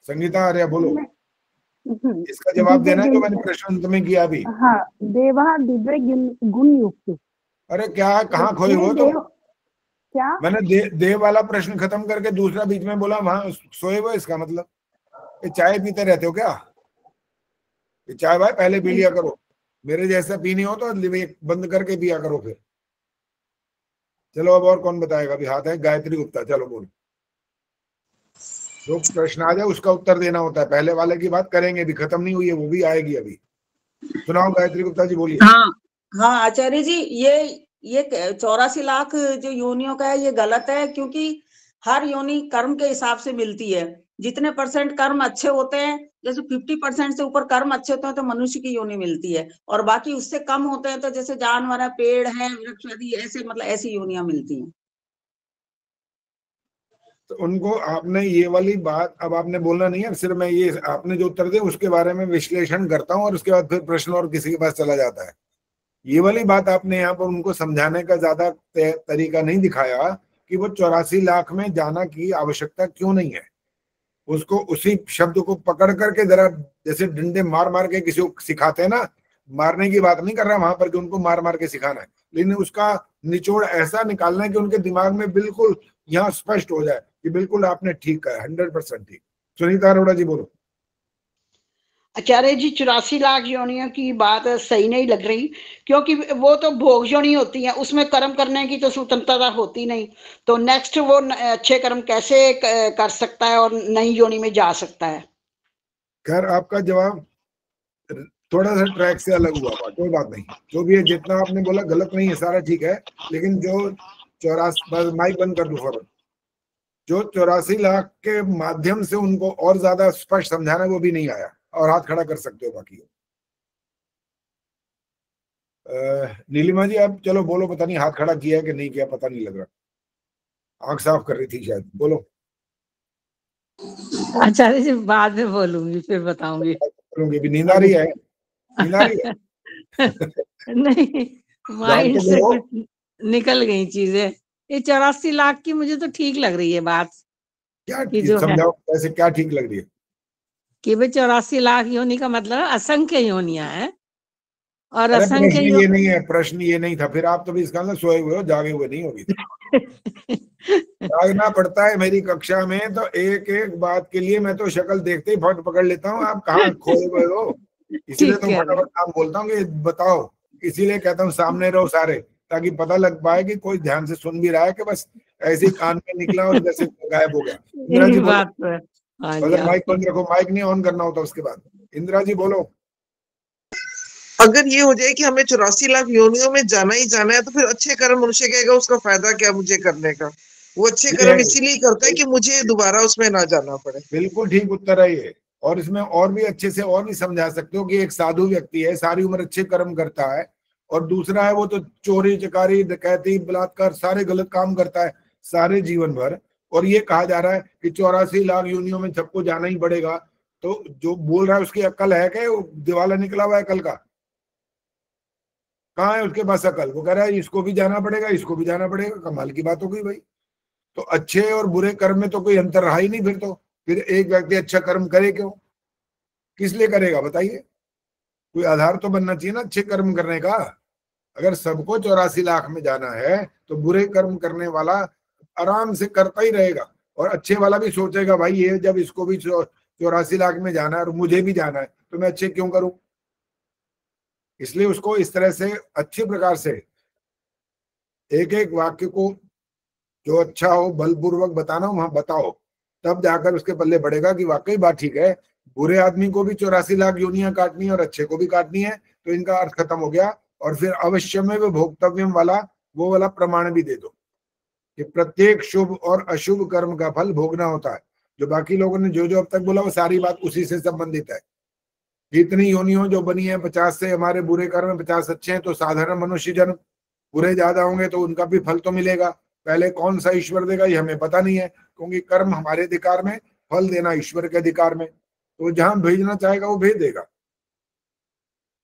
संगीता आ रहा, बोलो। इसका जवाब देना है जो मैंने प्रश्न तुम्हें किया अभी। हाँ, देवा दिव्य गुण युक्त। अरे क्या, कहाँ खोए हो तो? क्या मैंने देव वाला प्रश्न खत्म करके दूसरा बीच में बोला, वहां सोए हुए। इसका मतलब ये चाय पीते रहते हो क्या? ये चाय भाई पहले पी लिया करो, मेरे जैसा पीनी हो तो बंद करके पिया करो फिर। चलो अब और कौन बताएगा? अभी हाथ है गायत्री गुप्ता, चलो बोलो। जो प्रश्न आ जाए उसका उत्तर देना होता है। पहले वाले की बात करेंगे, अभी खत्म नहीं हुई है, वो भी आएगी अभी। सुनाओ गायत्री गुप्ता जी, बोलिए। हाँ आचार्य जी, ये 84 लाख जो योनियों का है ये गलत है, क्योंकि हर योनि कर्म के हिसाब से मिलती है। जितने % कर्म अच्छे होते हैं, जैसे 50% से ऊपर कर्म अच्छे होते हैं तो मनुष्य की योनि मिलती है, और बाकी उससे कम होते हैं तो जैसे जानवर है, पेड़ है, वृक्ष आदि, ऐसे मतलब ऐसी योनियां मिलती हैं। तो उनको आपने ये वाली बात, अब आपने बोलना नहीं है, सिर्फ मैं ये आपने जो उत्तर दे उसके बारे में विश्लेषण करता हूँ, और उसके बाद फिर प्रश्न और किसी के पास चला जाता है। ये वाली बात आपने यहाँ पर उनको समझाने का ज्यादा तरीका नहीं दिखाया कि वो 84 लाख में जाना की आवश्यकता क्यों नहीं है। उसको उसी शब्द को पकड़ करके जरा, जैसे डंडे मार मार के किसी को सिखाते हैं ना, मारने की बात नहीं कर रहा वहां पर कि उनको मार मार के सिखाना है, लेकिन उसका निचोड़ ऐसा निकालना है कि उनके दिमाग में बिल्कुल यहाँ स्पष्ट हो जाए कि बिल्कुल आपने ठीक कहा, 100% ठीक। सुनीता अरोड़ा जी बोलो। आचार्य जी 84 लाख योनियों की बात सही नहीं लग रही, क्योंकि वो तो भोग योनि होती है, उसमें कर्म करने की तो स्वतंत्रता होती नहीं, तो नेक्स्ट वो अच्छे कर्म कैसे कर सकता है और नई योनि में जा सकता है? खैर आपका जवाब थोड़ा सा ट्रैक से अलग हुआ, कोई बात नहीं, जो भी है, जितना आपने बोला गलत नहीं है, सारा ठीक है, लेकिन जो 84, माइक बंद कर दो फौरन, जो 84 लाख के माध्यम से उनको और ज्यादा स्पष्ट समझाना वो भी नहीं आया। और हाथ खड़ा कर सकते हो बाकी। नीलिमा जी आप चलो बोलो, पता नहीं हाथ खड़ा किया है कि नहीं किया, पता नहीं लग रहा, आंख साफ कर रही थी शायद, बोलो। आचार्य जी बाद में बोलूंगी, फिर बताऊंगी। भी नींद आ रही है? नींद आ रही है? नहीं, माइंड से कुछ निकल गई चीजें। ये 84 लाख की मुझे तो ठीक लग रही है बात। क्या समझाओ, ऐसे क्या ठीक लग रही है? कि भाई 84 लाख योनि का मतलब असंख्य योनियां हैं, और असंख्य प्रश्न ये नहीं है, प्रश्न ये नहीं था। फिर आप तो भी इसका मतलब सोए हुए हो, जागे हुए नहीं होगी। जागना पड़ता है मेरी कक्षा में, तो एक एक बात के लिए मैं तो शक्ल देखते ही फट पकड़ लेता हूँ, आप कहाँ खोए हुए हो। इसीलिए तो फटाफट नाम बोलता हूँ कि बताओ, इसीलिए कहता हूँ सामने रहो सारे, ताकि पता लग पाए कि कोई ध्यान से सुन भी रहा है कि बस ऐसे ही कान में निकला और जैसे गायब हो गया। इंदिरा जी यही बोलो। बात तो है। हाँ जी, अगर माइक आपकी बंद रखो, माइक नहीं ऑन करना होता उसके बाद। इंदिरा जी बोलो। अगर ये हो जाए कि हमें 84 लाख योनियों में जाना ही जाना है, तो फिर अच्छे कर्म मनुष्य कहेगा उसका फायदा क्या मुझे करने का? वो अच्छे कर्म इसीलिए करता है कि मुझे दोबारा उसमें ना जाना पड़े। बिल्कुल ठीक उत्तर है ये। और इसमें और भी अच्छे से और भी समझा सकते हो कि एक साधु व्यक्ति है, सारी उम्र अच्छे कर्म करता है, और दूसरा है वो तो चोरी चकारी डकैती बलात्कार सारे गलत काम करता है सारे जीवन भर, और ये कहा जा रहा है कि 84 लाख योनियों में सबको जाना ही पड़ेगा। तो जो बोल रहा है उसकी अक्ल है क्या? दिवाला निकला हुआ है अकल का? कहाँ है उसके पास अकल? वो कह रहा है इसको भी जाना पड़ेगा, इसको भी जाना पड़ेगा। कमाल की बात हो गई भाई। तो अच्छे और बुरे कर्म में तो कोई अंतर रहा ही नहीं फिर तो। फिर एक व्यक्ति अच्छा कर्म करे क्यों? किस लिए करेगा बताइए? कोई आधार तो बनना चाहिए ना अच्छे कर्म करने का। अगर सबको 84 लाख में जाना है तो बुरे कर्म करने वाला आराम से करता ही रहेगा, और अच्छे वाला भी सोचेगा भाई ये जब इसको भी 84 लाख में जाना है और मुझे भी जाना है तो मैं अच्छे क्यों करूं। इसलिए उसको इस तरह से अच्छे प्रकार से एक एक वाक्य को जो अच्छा हो बलपूर्वक बताना वहां बताओ, तब जाकर उसके पल्ले पड़ेगा कि वाकई बात ठीक है। बुरे आदमी को भी 84 लाख योनियां काटनी है और अच्छे को भी काटनी है, तो इनका अर्थ खत्म हो गया। और फिर अवश्यमेव भोक्तव्यम वाला वो वाला प्रमाण भी दे दो कि प्रत्येक शुभ और अशुभ कर्म का फल भोगना होता है। जो बाकी लोगों ने जो जो अब तक बोला वो सारी बात उसी से संबंधित है। जितनी योनियों जो बनी है 50 से हमारे बुरे कर्म 50 अच्छे हैं, तो साधारण मनुष्य जन्म बुरे ज्यादा होंगे तो उनका भी फल तो मिलेगा। पहले कौन सा ईश्वर देगा ये हमें पता नहीं है, क्योंकि कर्म हमारे अधिकार में, फल देना ईश्वर के अधिकार में। तो जहां भेजना चाहेगा वो भेज देगा,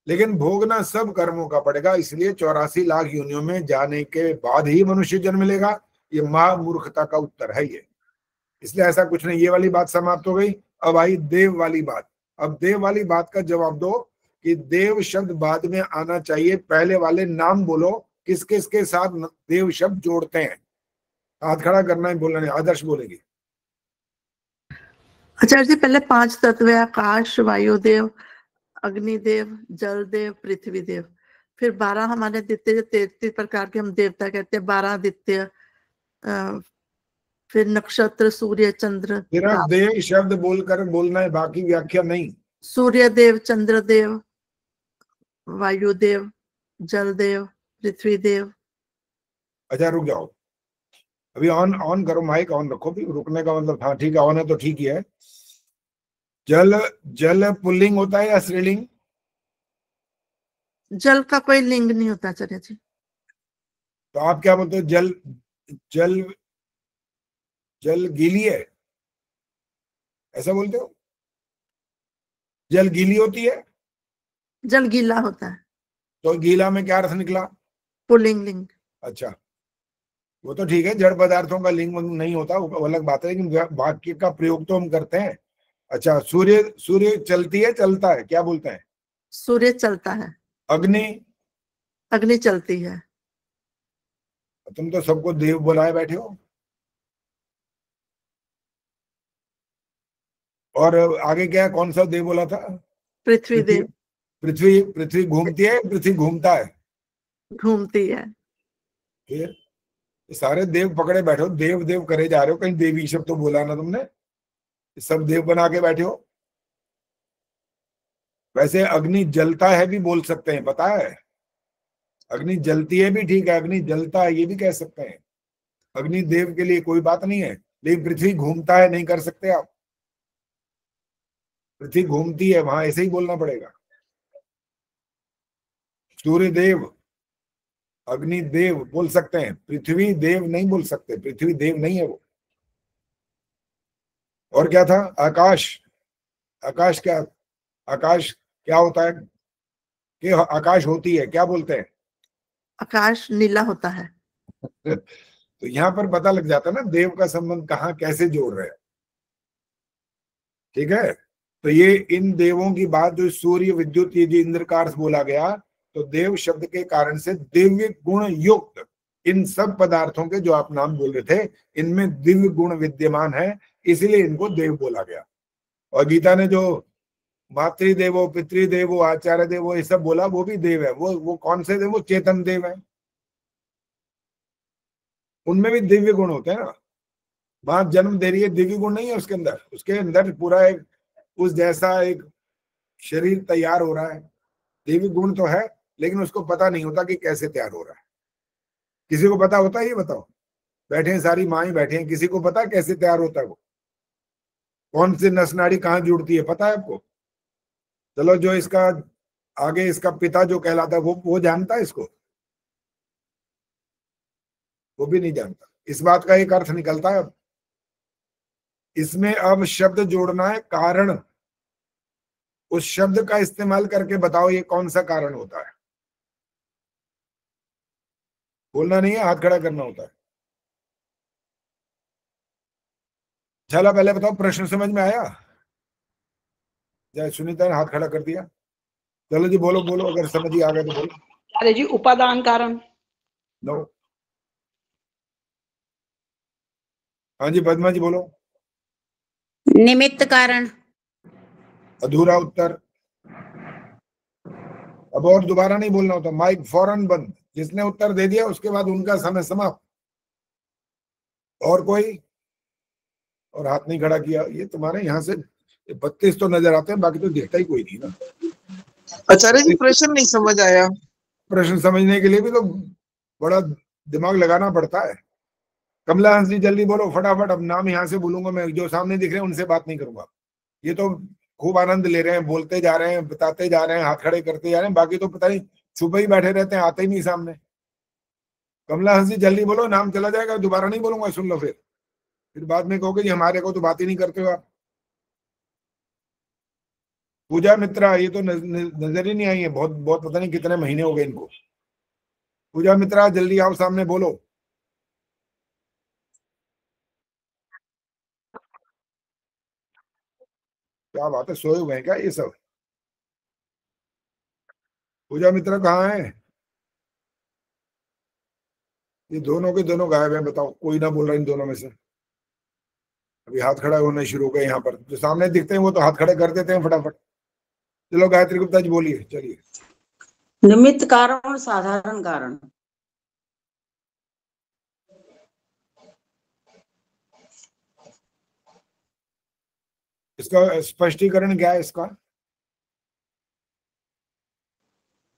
लेकिन भोगना सब कर्मों का पड़ेगा। इसलिए 84 लाख योनियों में जाने के बाद ही मनुष्य जन्म लेगा। ये महामूर्खता का उत्तर है ये। इसलिए ऐसा कुछ नहीं। ये वाली बात समाप्त हो गई। अब आई देव वाली बात। अब देव वाली बात का जवाब दो कि देव शब्द बाद में आना चाहिए, पहले वाले नाम बोलो किस किस के साथ देव शब्द जोड़ते हैं। हाथ खड़ा करना है, बोलना नहीं। आदर्श बोलेगी। आचार्य जी पहले 5 तत्व है, आकाश, वायुदेव, अग्निदेव, जल देव, पृथ्वी देव। फिर 12 हमारे आदित्य, जो 33 प्रकार के हम देवता कहते हैं, 12 आदित्य, फिर नक्षत्र, सूर्य, चंद्र। सिर्फ देव शब्द बोलकर बोलना है, बाकी व्याख्या नहीं। सूर्य देव, चंद्र देव, वायुदेव, जल देव, पृथ्वी देव। अच्छा रुक जाओ, अभी ऑन करो, माइक ऑन रखो। भी रुकने का मतलब हाँ ठीक है, ऑन है तो ठीक ही है। जल पुल्लिंग होता है या स्त्रीलिंग? जल का कोई लिंग नहीं होता आचार्य जी। तो आप क्या बोलते हो? जल जल जल गीली है ऐसा बोलते हो? जल गीली होती है? जल गीला होता है। तो गीला में क्या अर्थ निकला? पुल्लिंग लिंग। अच्छा वो तो ठीक है, जड़ पदार्थों का लिंग नहीं होता, वो अलग बात है, लेकिन वाक्य का प्रयोग तो हम करते हैं। अच्छा सूर्य चलती है चलता है, क्या बोलते हैं? सूर्य चलता है। अग्नि चलती है। तुम तो सबको देव बुलाए बैठे हो। और आगे क्या है? कौन सा देव बोला था? पृथ्वी देव। पृथ्वी घूमती है, पृथ्वी घूमता है? घूमती है। फिर सारे देव पकड़े बैठे हो, देव देव करे जा रहे हो, कहीं देवी शब्द तो बोला ना तुमने। सब देव बना के बैठे हो। वैसे अग्नि जलता है भी बोल सकते हैं, पता है? अग्नि जलती है भी ठीक है, अग्नि जलता है ये भी कह सकते हैं। अग्नि देव के लिए कोई बात नहीं है, लेकिन पृथ्वी घूमता है नहीं कर सकते आप। पृथ्वी घूमती है, वहां ऐसे ही बोलना पड़ेगा। सूर्य देव, अग्नि देव बोल सकते हैं, पृथ्वी देव नहीं बोल सकते। पृथ्वी देव नहीं है वो। और क्या था? आकाश। आकाश क्या होता है? कि आकाश होती है, क्या बोलते हैं? आकाश नीला होता है। तो यहाँ पर पता लग जाता है ना देव का संबंध कहाँ कैसे जोड़ रहे हैं। ठीक है, तो ये इन देवों की बात जो सूर्य, विद्युत, ये जो इंद्र का अर्थ बोला गया, तो देव शब्द के कारण से दिव्य गुण युक्त इन सब पदार्थों के जो आप नाम बोल रहे थे, इनमें दिव्य गुण विद्यमान है, इसलिए इनको देव बोला गया। और गीता ने जो मातृदेवो, पितृदेवो, आचार्य देवो ये सब बोला, वो भी देव है। वो कौन से देव? वो चेतन देव है। उनमें भी दिव्य गुण होते हैं ना। मां जन्म दे रही है, दिव्य गुण नहीं है उसके अंदर पूरा एक उस जैसा एक शरीर तैयार हो रहा है। दिव्य गुण तो है, लेकिन उसको पता नहीं होता कि कैसे तैयार हो रहा है। किसी को पता होता है? ये बताओ, बैठे हैं सारी माएं बैठे हैं, किसी को पता है कैसे तैयार होता है वो? कौन सी नस नाड़ी कहाँ जुड़ती है, पता है आपको? चलो, जो इसका आगे इसका पिता जो कहलाता है वो जानता है इसको? वो भी नहीं जानता। इस बात का एक अर्थ निकलता है। अब इसमें अब शब्द जोड़ना है, कारण। उस शब्द का इस्तेमाल करके बताओ ये कौन सा कारण होता है। बोलना नहीं है, हाथ खड़ा करना होता है। चला, पहले बताओ, प्रश्न समझ में आया? जय सुनीता ने हाथ खड़ा कर दिया। चलो जी, बोलो बोलो, अगर समझ ही आ गया तो बोलो। अरे जी, उपादान कारण। नो। हाँ जी, पद्मा जी बोलो। निमित्त कारण। अधूरा उत्तर। अब और दोबारा नहीं बोलना होता, माइक फौरन बंद। जिसने उत्तर दे दिया उसके बाद उनका समय समाप्त। और कोई? और हाथ नहीं खड़ा किया। ये तुम्हारे यहाँ से 32 तो नजर आते हैं, बाकी तो दिखता ही कोई नहीं ना। आचार्य जी, प्रश्न नहीं समझ आया। प्रश्न समझने के लिए भी तो बड़ा दिमाग लगाना पड़ता है। कमला हंस जी जल्दी बोलो फटाफट। अब नाम यहाँ से बोलूंगा मैं, जो सामने दिख रहे हैं उनसे बात नहीं करूंगा। ये तो खूब आनंद ले रहे हैं, बोलते जा रहे हैं, बताते जा रहे हैं, हाथ खड़े करते जा रहे हैं, बाकी तो पता नहीं छुपे ही बैठे रहते हैं, आते ही नहीं सामने। कमला हंस जी जल्दी बोलो, नाम चला जाएगा, दोबारा नहीं बोलूंगा, सुन लो। फिर बाद में कहोगे जी हमारे को तो बात ही नहीं करते हो आप। पूजा मित्रा, ये तो नजर ही नहीं आई है, बहुत बहुत पता नहीं कितने महीने हो गए इनको। पूजा मित्रा जल्दी आओ सामने, बोलो। क्या बात है, सोए हुए हैं क्या ये सब? पूजा मित्रा कहाँ है? ये दोनों के दोनों गायब हैं। बताओ, कोई ना बोल रहा इन दोनों में से। अभी हाथ खड़ा होने शुरू हो गए। यहाँ पर जो सामने दिखते हैं वो तो हाथ खड़े कर देते हैं फटाफट। चलो गायत्री गुप्ता जी बोलिए, चलिए। निमित्त कारण और साधारण कारण। इसका स्पष्टीकरण क्या है इसका?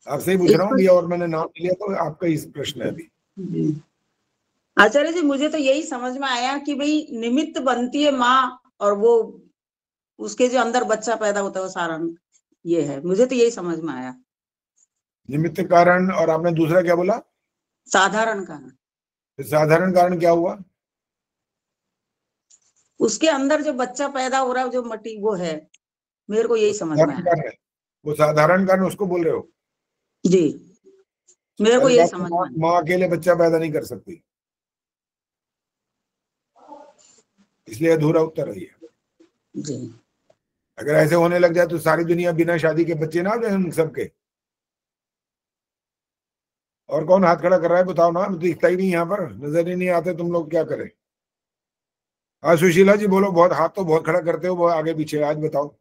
आपसे ही पूछ रहा हूँ भैया, और मैंने नाम लिया तो आपका ही प्रश्न है अभी। आचार्य जी, मुझे तो यही समझ में आया कि भाई निमित्त बनती है माँ, और वो उसके जो अंदर बच्चा पैदा होता है वो सारा ये है। मुझे तो यही समझ में आया, निमित्त कारण। और आपने दूसरा क्या बोला? साधारण कारण। साधारण कारण क्या हुआ? उसके अंदर जो बच्चा पैदा हो रहा है, जो मटी वो है, मेरे को यही समझ में आया। वो साधारण कारण उसको बोल रहे हो? जी, मेरे को यही समझ में आया। माँ अकेले बच्चा पैदा नहीं कर सकती, इसलिए अधूरा उत्तर है ये। जी। अगर ऐसे होने लग जाए तो सारी दुनिया बिना शादी के बच्चे ना हो जाए उन सबके। और कौन हाथ खड़ा कर रहा है बताओ ना, दिखता ही नहीं यहाँ पर, नजर ही नहीं आते तुम लोग, क्या करें? हाँ सुशीला जी बोलो, बहुत हाथ तो बहुत खड़ा करते हो, वो आगे पीछे, आज बताओ।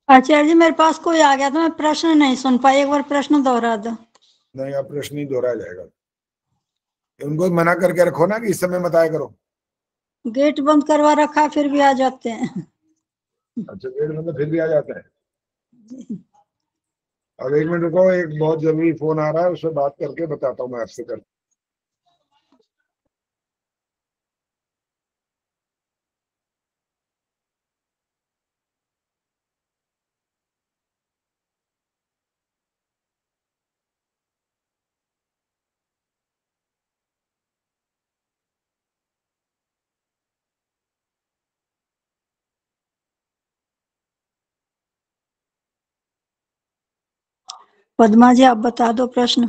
आचार्य जी, मेरे पास कोई आ गया तो मैं प्रश्न नहीं सुन पाई, एक बार प्रश्न दोहरा दो। नहीं, आप प्रश्न ही दोहराया जाएगा। उनको मना करके रखो ना कि इस समय मत आया करो। गेट बंद करवा रखा फिर भी आ जाते हैं। अच्छा, गेट बंद फिर भी आ जाते हैं। अब 1 मिनट रुको, एक बहुत जरूरी फोन आ रहा है, उससे बात करके बताता हूँ मैं आपसे कल। पद्मा जी, आप बता दो प्रश्न।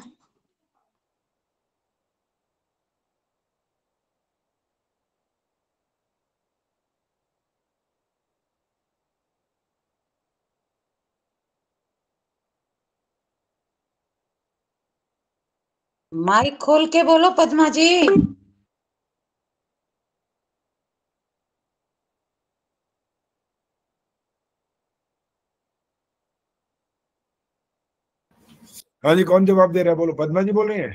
माइक खोल के बोलो पद्मा जी। हाँ जी, कौन जवाब दे रहा है? बोलो, पद्मा जी बोल रही है?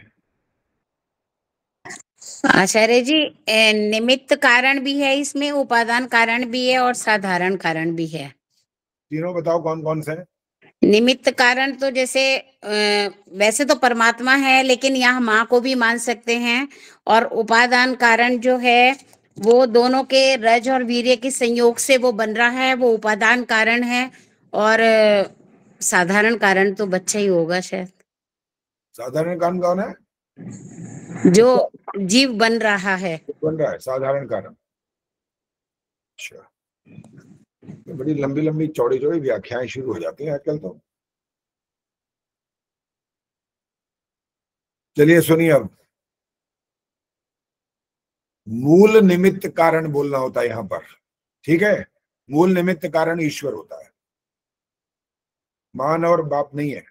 आचार्य जी निमित्त कारण भी है इसमें, उपादान कारण भी है और साधारण कारण भी है। तीनों बताओ कौन कौन से हैं? निमित्त कारण तो जैसे वैसे तो परमात्मा है, लेकिन यहाँ माँ को भी मान सकते हैं। और उपादान कारण जो है वो दोनों के रज और वीर्य के संयोग से वो बन रहा है, वो उपादान कारण है। और साधारण कारण तो बच्चा ही होगा शायद, साधारण कारण कौन है? जो जीव बन रहा है। बन रहा है साधारण कारण। अच्छा, तो बड़ी लंबी लंबी चौड़ी चौड़ी व्याख्याएं शुरू हो जाती हैं आजकल तो। चलिए सुनिए, अब मूल निमित्त कारण बोलना होता है यहां पर, ठीक है? मूल निमित्त कारण ईश्वर होता है, मां और बाप नहीं है।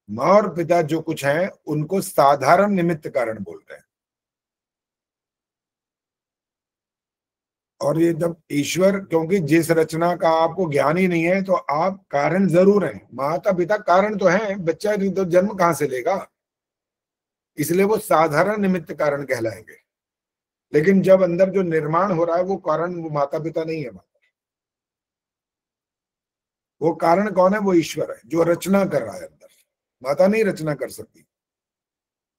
मां और पिता जो कुछ हैं उनको साधारण निमित्त कारण बोलते हैं। और ये जब ईश्वर, क्योंकि जिस रचना का आपको ज्ञान ही नहीं है तो आप कारण जरूर हैं। माता पिता कारण तो हैं, बच्चा नहीं तो जन्म कहां से लेगा, इसलिए वो साधारण निमित्त कारण कहलाएंगे। लेकिन जब अंदर जो निर्माण हो रहा है वो कारण, वो माता पिता नहीं है। वो कारण कौन है? वो ईश्वर है जो रचना कर रहा है अंदर। माता नहीं रचना कर सकती।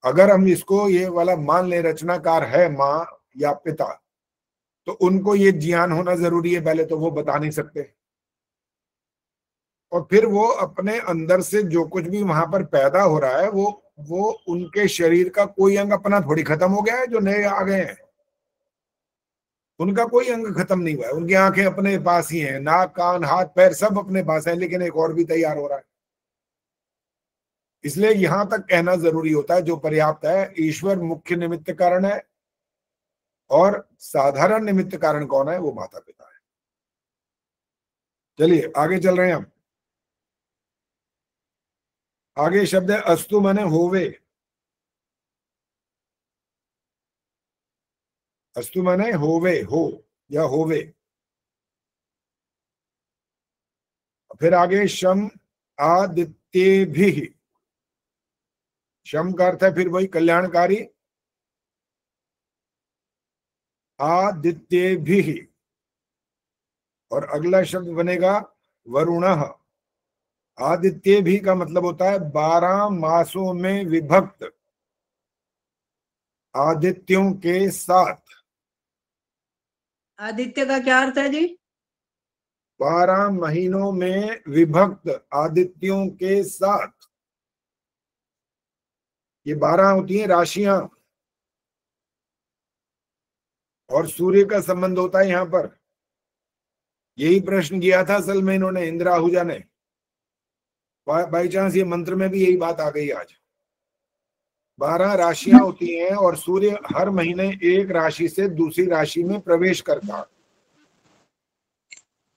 अगर हम इसको ये वाला मान ले, रचनाकार है माँ या पिता, तो उनको ये ज्ञान होना जरूरी है पहले, तो वो बता नहीं सकते। और फिर वो अपने अंदर से जो कुछ भी वहां पर पैदा हो रहा है वो उनके शरीर का कोई अंग अपना थोड़ी खत्म हो गया है जो नए आ गए हैं। उनका कोई अंग खत्म नहीं हुआ है। उनकी आंखें अपने पास ही हैं, नाक कान हाथ पैर सब अपने पास है, लेकिन एक और भी तैयार हो रहा है। इसलिए यहां तक कहना जरूरी होता है जो पर्याप्त है। ईश्वर मुख्य निमित्त कारण है और साधारण निमित्त कारण कौन है? वो माता पिता है। चलिए आगे चल रहे हैं हम। आगे शब्द है अस्तु माने होवे। अस्तु माने होवे, हो या होवे। फिर आगे शम आदित्य भी। शम का अर्थ है फिर वही कल्याणकारी, आदित्य भी। और अगला शब्द बनेगा वरुण। आदित्य भी का मतलब होता है 12 मासों में विभक्त, आदित्यों के साथ। आदित्य का क्या अर्थ है जी? 12 महीनों में विभक्त आदित्यों के साथ। ये 12 होती हैं राशियां, और सूर्य का संबंध होता है यहां पर। यही प्रश्न किया था असल में इन्होंने, इंदिरा आहूजा ने। बाई चांस ये मंत्र में भी यही बात आ गई आज। 12 राशियां होती हैं और सूर्य हर महीने एक राशि से दूसरी राशि में प्रवेश करता है।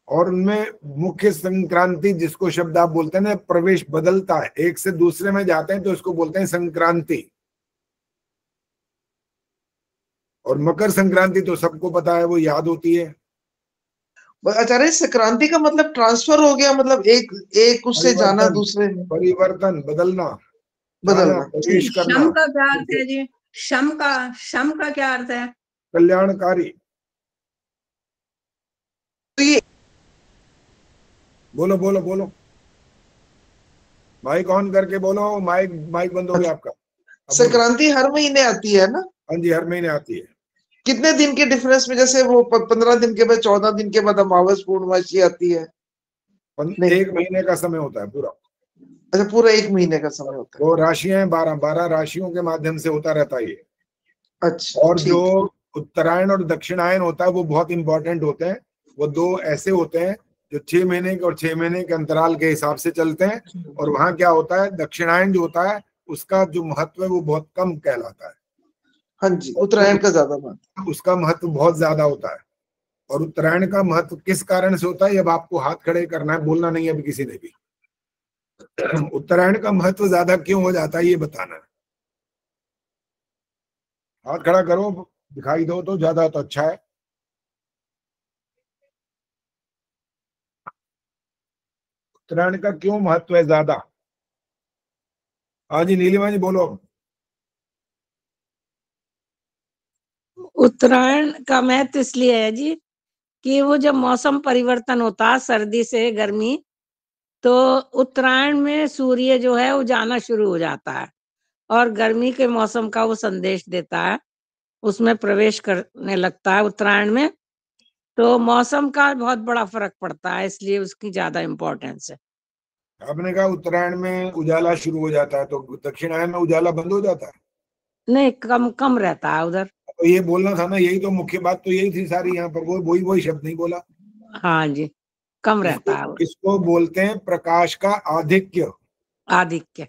और उनमें मुख्य संक्रांति, जिसको शब्द आप बोलते हैं ना, प्रवेश बदलता है, एक से दूसरे में जाते हैं तो इसको बोलते हैं संक्रांति। और मकर संक्रांति तो सबको पता है, वो याद होती है। आचार्य संक्रांति का मतलब ट्रांसफर हो गया, मतलब एक उससे जाना दूसरे में, परिवर्तन, बदलना, बदलना, प्रवेश करना। शम का क्या अर्थ है जी? शम का क्या अर्थ है? कल्याणकारी। बोलो बोलो बोलो, माइक ऑन करके बोलो। माइक बंद हो गया आपका। संक्रांति हर महीने आती है ना? हाँ जी, हर महीने आती है। कितने दिन के डिफरेंस में? जैसे वो 15 दिन के बाद, 14 दिन के बाद अमावस पूर्णमासी आती है। एक महीने का समय होता है पूरा। अच्छा, पूरा एक महीने का समय होता है। वो राशियां हैं 12 राशियों के माध्यम से होता रहता है ये। अच्छा। और जो उत्तरायण और दक्षिणायन होता है वो बहुत इंपॉर्टेंट होते हैं। वो दो ऐसे होते हैं जो 6 महीने के और 6 महीने के अंतराल के हिसाब से चलते हैं। और वहां क्या होता है, दक्षिणायन जो होता है उसका जो महत्व है वो बहुत कम कहलाता है। हाँ जी, उत्तरायण का ज्यादा महत्व, उसका महत्व बहुत ज्यादा होता है। और उत्तरायण का महत्व किस कारण से होता है, अब आपको हाथ खड़े करना है, बोलना नहीं है अभी किसी ने भी। उत्तरायण का महत्व ज्यादा क्यों हो जाता है ये बताना है। हाथ खड़ा करो, दिखाई दो तो ज्यादा तो अच्छा है। उत्तरायण का क्यों महत्व है ज्यादा? हाँ जी नीलिमा जी बोलो। उत्तरायण का महत्व इसलिए है जी कि वो जब मौसम परिवर्तन होता है सर्दी से गर्मी, तो उत्तरायण में सूर्य जो है वो जाना शुरू हो जाता है और गर्मी के मौसम का वो संदेश देता है, उसमें प्रवेश करने लगता है उत्तरायण में। तो मौसम का बहुत बड़ा फर्क पड़ता है, इसलिए उसकी ज्यादा इम्पोर्टेंस है। आपने कहा उत्तरायण में उजाला शुरू हो जाता है, तो दक्षिणायन में उजाला बंद हो जाता है? नहीं, कम कम रहता है उधर। तो ये बोलना था ना, यही तो मुख्य बात तो यही थी सारी यहाँ पर, वो वही शब्द नहीं बोला। हाँ जी, कम रहता है। इसको बोलते हैं प्रकाश का आधिक्य। आधिक्य,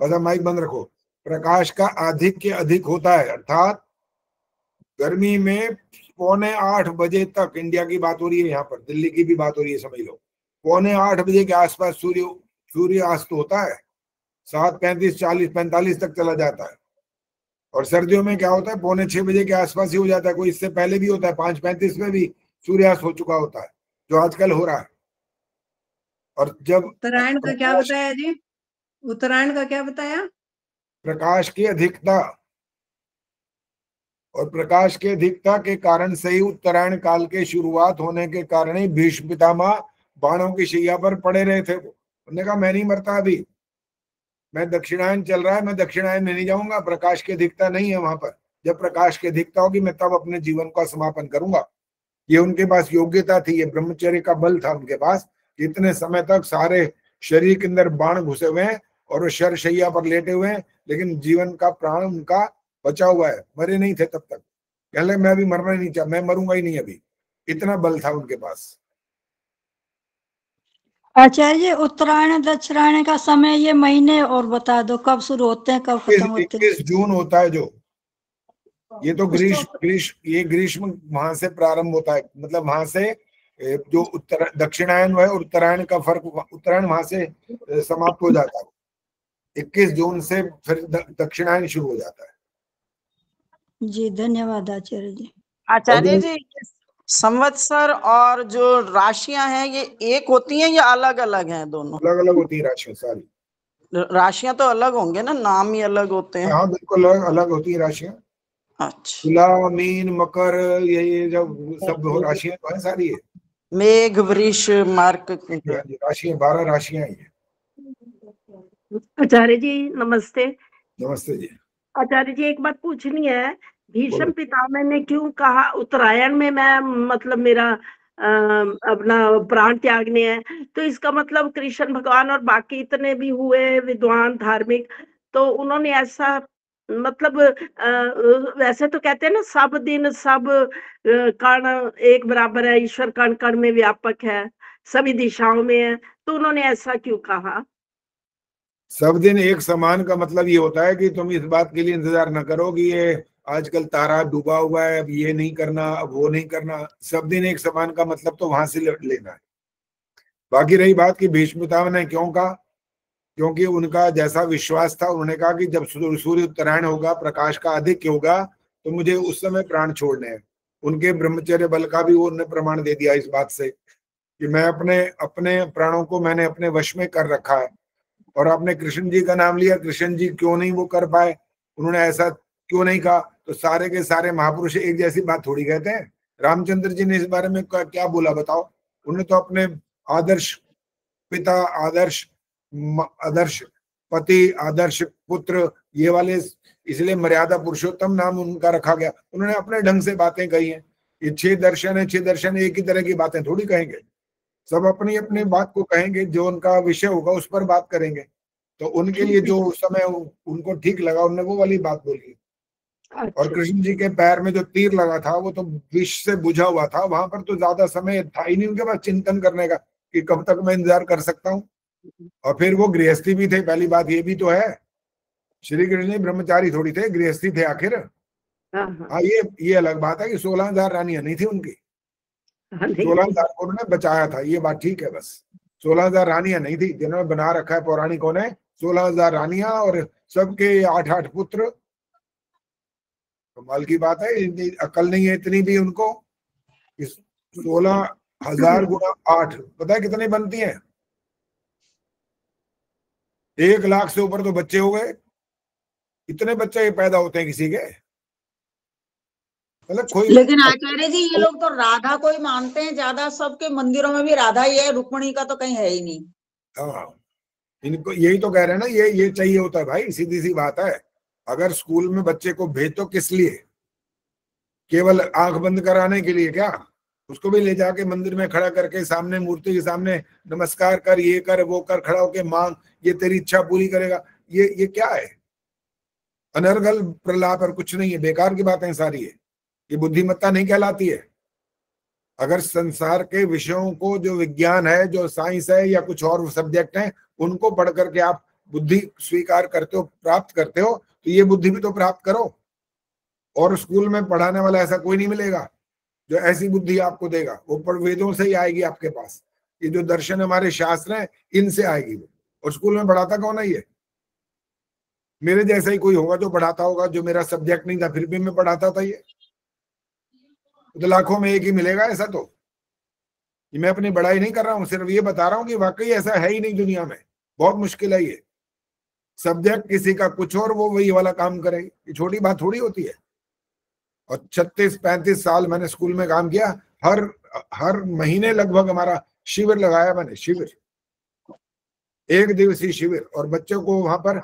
बस माइक बंद रखो। प्रकाश का आधिक्य अधिक होता है, अर्थात गर्मी में 7:45 बजे तक, इंडिया की बात हो रही है यहाँ पर, दिल्ली की भी बात हो रही है समझ लो, 7:45 बजे के आसपास सूर्य अस्त होता है, 7:35 40 45 तक चला जाता है। और सर्दियों में क्या होता है, 5:45 बजे के आसपास ही हो जाता है, कोई इससे पहले भी होता है, 5:35 में भी सूर्यास्त हो चुका होता है, जो आजकल हो रहा है। और जब उत्तरायण का क्या बताया जी? उत्तरायण का क्या बताया? प्रकाश की अधिकता, और प्रकाश की अधिकता के कारण से ही उत्तरायण काल के शुरुआत होने के कारण ही भीष्म पितामह बाणों की शैया पर पड़े रहे थे। उन्होंने कहा मैं नहीं मरता, अभी मैं दक्षिणायन चल रहा है, मैं दक्षिणायन में नहीं जाऊंगा, प्रकाश की अधिकता नहीं है वहां पर। जब प्रकाश की अधिकता होगी मैं तब अपने जीवन का समापन करूंगा। ये उनके पास योग्यता थी, ये ब्रह्मचर्य का बल था उनके पास। इतने समय तक सारे शरीर के अंदर बाण घुसे हुए हैं और वो शरशैया पर लेटे हुए हैं, लेकिन जीवन का प्राण उनका बचा हुआ है, मरे नहीं थे तब तक। कहले मैं अभी मरना ही नहीं चाहता, मैं मरूंगा ही नहीं अभी, इतना बल था उनके पास। आचार्य जी, उत्तरायण दक्षिणायन का समय, ये महीने और बता दो, कब शुरू होते हैं कब खत्म होते हैं? 21 जून होता है जो, ये तो ग्रीष्म वहां से प्रारंभ होता है, मतलब वहां से जो दक्षिणायन है और उत्तरायण का फर्क, उत्तरायण वहां से समाप्त हो जाता है, 21 जून से फिर दक्षिणायन शुरू हो जाता है। जी धन्यवाद आचार्य जी। आचार्य जी, संवत्सर और जो राशियां हैं ये एक होती हैं या अलग अलग हैं? दोनों अलग अलग होती है राशियां सारी। राशियां तो अलग होंगे ना, नाम ही अलग होते हैं। हाँ बिल्कुल अलग अलग होती है राशियां। अच्छा, तुला, मीन, मकर, ये जब सब राशियां तो है सारी है। मेघ, वृष, मार्क, राशियां 12 राशियां ही है। आचार्य जी नमस्ते। नमस्ते जी। आचार्य जी एक बात पूछनी है, भीष्म पितामह ने क्यों कहा उत्तरायण में मैं मतलब मेरा अपना प्राण त्यागने है? तो इसका मतलब कृष्ण भगवान और बाकी इतने भी हुए विद्वान धार्मिक, तो उन्होंने ऐसा मतलब वैसे तो कहते हैं ना सब दिन सब कण एक बराबर है, ईश्वर कण कण में व्यापक है, सभी दिशाओं में है, तो उन्होंने ऐसा क्यों कहा? सब दिन एक समान का मतलब ये होता है कि तुम इस बात के लिए इंतजार न करो कि ये आजकल तारा डूबा हुआ है, अब ये नहीं करना, अब वो नहीं करना। सब दिन एक समान का मतलब तो वहां से लेना है। बाकी रही बात कि भीष्म पितामह ने क्यों कहा, क्योंकि उनका जैसा विश्वास था, उन्होंने कहा कि जब सूर्य उत्तरायण होगा, प्रकाश का अधिक होगा, तो मुझे उस समय प्राण छोड़ने हैं। उनके ब्रह्मचर्य बल का भी उन्होंने प्रमाण दे दिया इस बात से कि मैं अपने प्राणों को मैंने अपने वश में कर रखा है। और आपने कृष्ण जी का नाम लिया, कृष्ण जी क्यों नहीं वो कर पाए, उन्होंने ऐसा क्यों नहीं कहा? तो सारे के सारे महापुरुष एक जैसी बात थोड़ी कहते हैं। रामचंद्र जी ने इस बारे में क्या बोला बताओ? उन्होंने तो अपने आदर्श पिता, आदर्श पति, आदर्श पुत्र, ये वाले, इसलिए मर्यादा पुरुषोत्तम नाम उनका रखा गया। उन्होंने अपने ढंग से बातें कही हैं। ये 6 दर्शन है, 6 दर्शन एक ही तरह की बातें थोड़ी कहेंगे, सब अपनी अपनी बात को कहेंगे, जो उनका विषय होगा उस पर बात करेंगे। तो उनके लिए जो उस समय उनको ठीक लगा, उन्होंने वो वाली बात बोली। और कृष्ण जी के पैर में जो तीर लगा था वो तो विष से बुझा हुआ था, वहां पर तो ज्यादा समय था ही नहीं उनके पास चिंतन करने का कि कब तक मैं इंतजार कर सकता हूँ। और फिर वो गृहस्थी भी थे, पहली बात ये भी तो है, श्री कृष्ण जी ब्रह्मचारी थोड़ी थे, गृहस्थी थे आखिर। हाँ ये अलग बात है कि 16,000 रानियां नहीं थी उनकी, 16,000 को उन्होंने बचाया था, ये बात ठीक है। बस 16,000 रानियां नहीं थी, जिन्होंने बना रखा है पौराणिकों ने 16,000 रानियां और सबके 8-8 पुत्र। कमाल की बात है, अकल नहीं है इतनी भी उनको। 16,000 गुणा 8 पता है कितनी बनती है? 1 लाख से ऊपर तो बच्चे हो गए। इतने बच्चे पैदा होते हैं किसी के? मतलब कोई लेकिन आचार्य जी ये लोग तो राधा को ही मानते हैं ज्यादा, सबके मंदिरों में भी राधा ही है, रुक्मणी का तो कहीं है ही नहीं। हाँ, इनको यही तो कह रहे हैं ना, ये चाहिए होता है भाई, सीधी सी बात है। अगर स्कूल में बच्चे को भेज तो किस लिए, केवल आंख बंद कराने के लिए क्या? उसको भी ले जाके मंदिर में खड़ा करके सामने मूर्ति के सामने नमस्कार कर, ये कर वो कर, खड़ा होके मांग, ये तेरी इच्छा पूरी करेगा, ये क्या है? अनर्गल प्रलाप और कुछ नहीं है, बेकार की बातें सारी है, ये बुद्धिमत्ता नहीं कहलाती है। अगर संसार के विषयों को, जो विज्ञान है, जो साइंस है या कुछ और सब्जेक्ट हैं, उनको पढ़ करके आप बुद्धि स्वीकार करते हो, प्राप्त करते हो, तो ये बुद्धि भी तो प्राप्त करो। और स्कूल में पढ़ाने वाला ऐसा कोई नहीं मिलेगा जो ऐसी बुद्धि आपको देगा, वो वेदों से ही आएगी आपके पास। ये जो दर्शन हमारे शास्त्र हैं, इनसे आएगी वो। और स्कूल में पढ़ाता कौन है? ये मेरे जैसा ही कोई होगा जो पढ़ाता होगा, जो मेरा सब्जेक्ट नहीं था फिर भी मैं पढ़ाता था। ये तो लाखों में एक ही मिलेगा ऐसा। तो ये मैं अपनी बड़ाई नहीं कर रहा हूँ, सिर्फ ये बता रहा हूँ कि वाकई ऐसा है ही नहीं दुनिया में, बहुत मुश्किल है। ये सब्जेक्ट किसी का कुछ और वो वही वाला काम करे, ये छोटी बात थोड़ी होती है। और 36-35 साल मैंने स्कूल में काम किया, हर महीने लगभग हमारा शिविर लगाया मैंने, शिविर, 1 दिवसीय शिविर, और बच्चों को वहां पर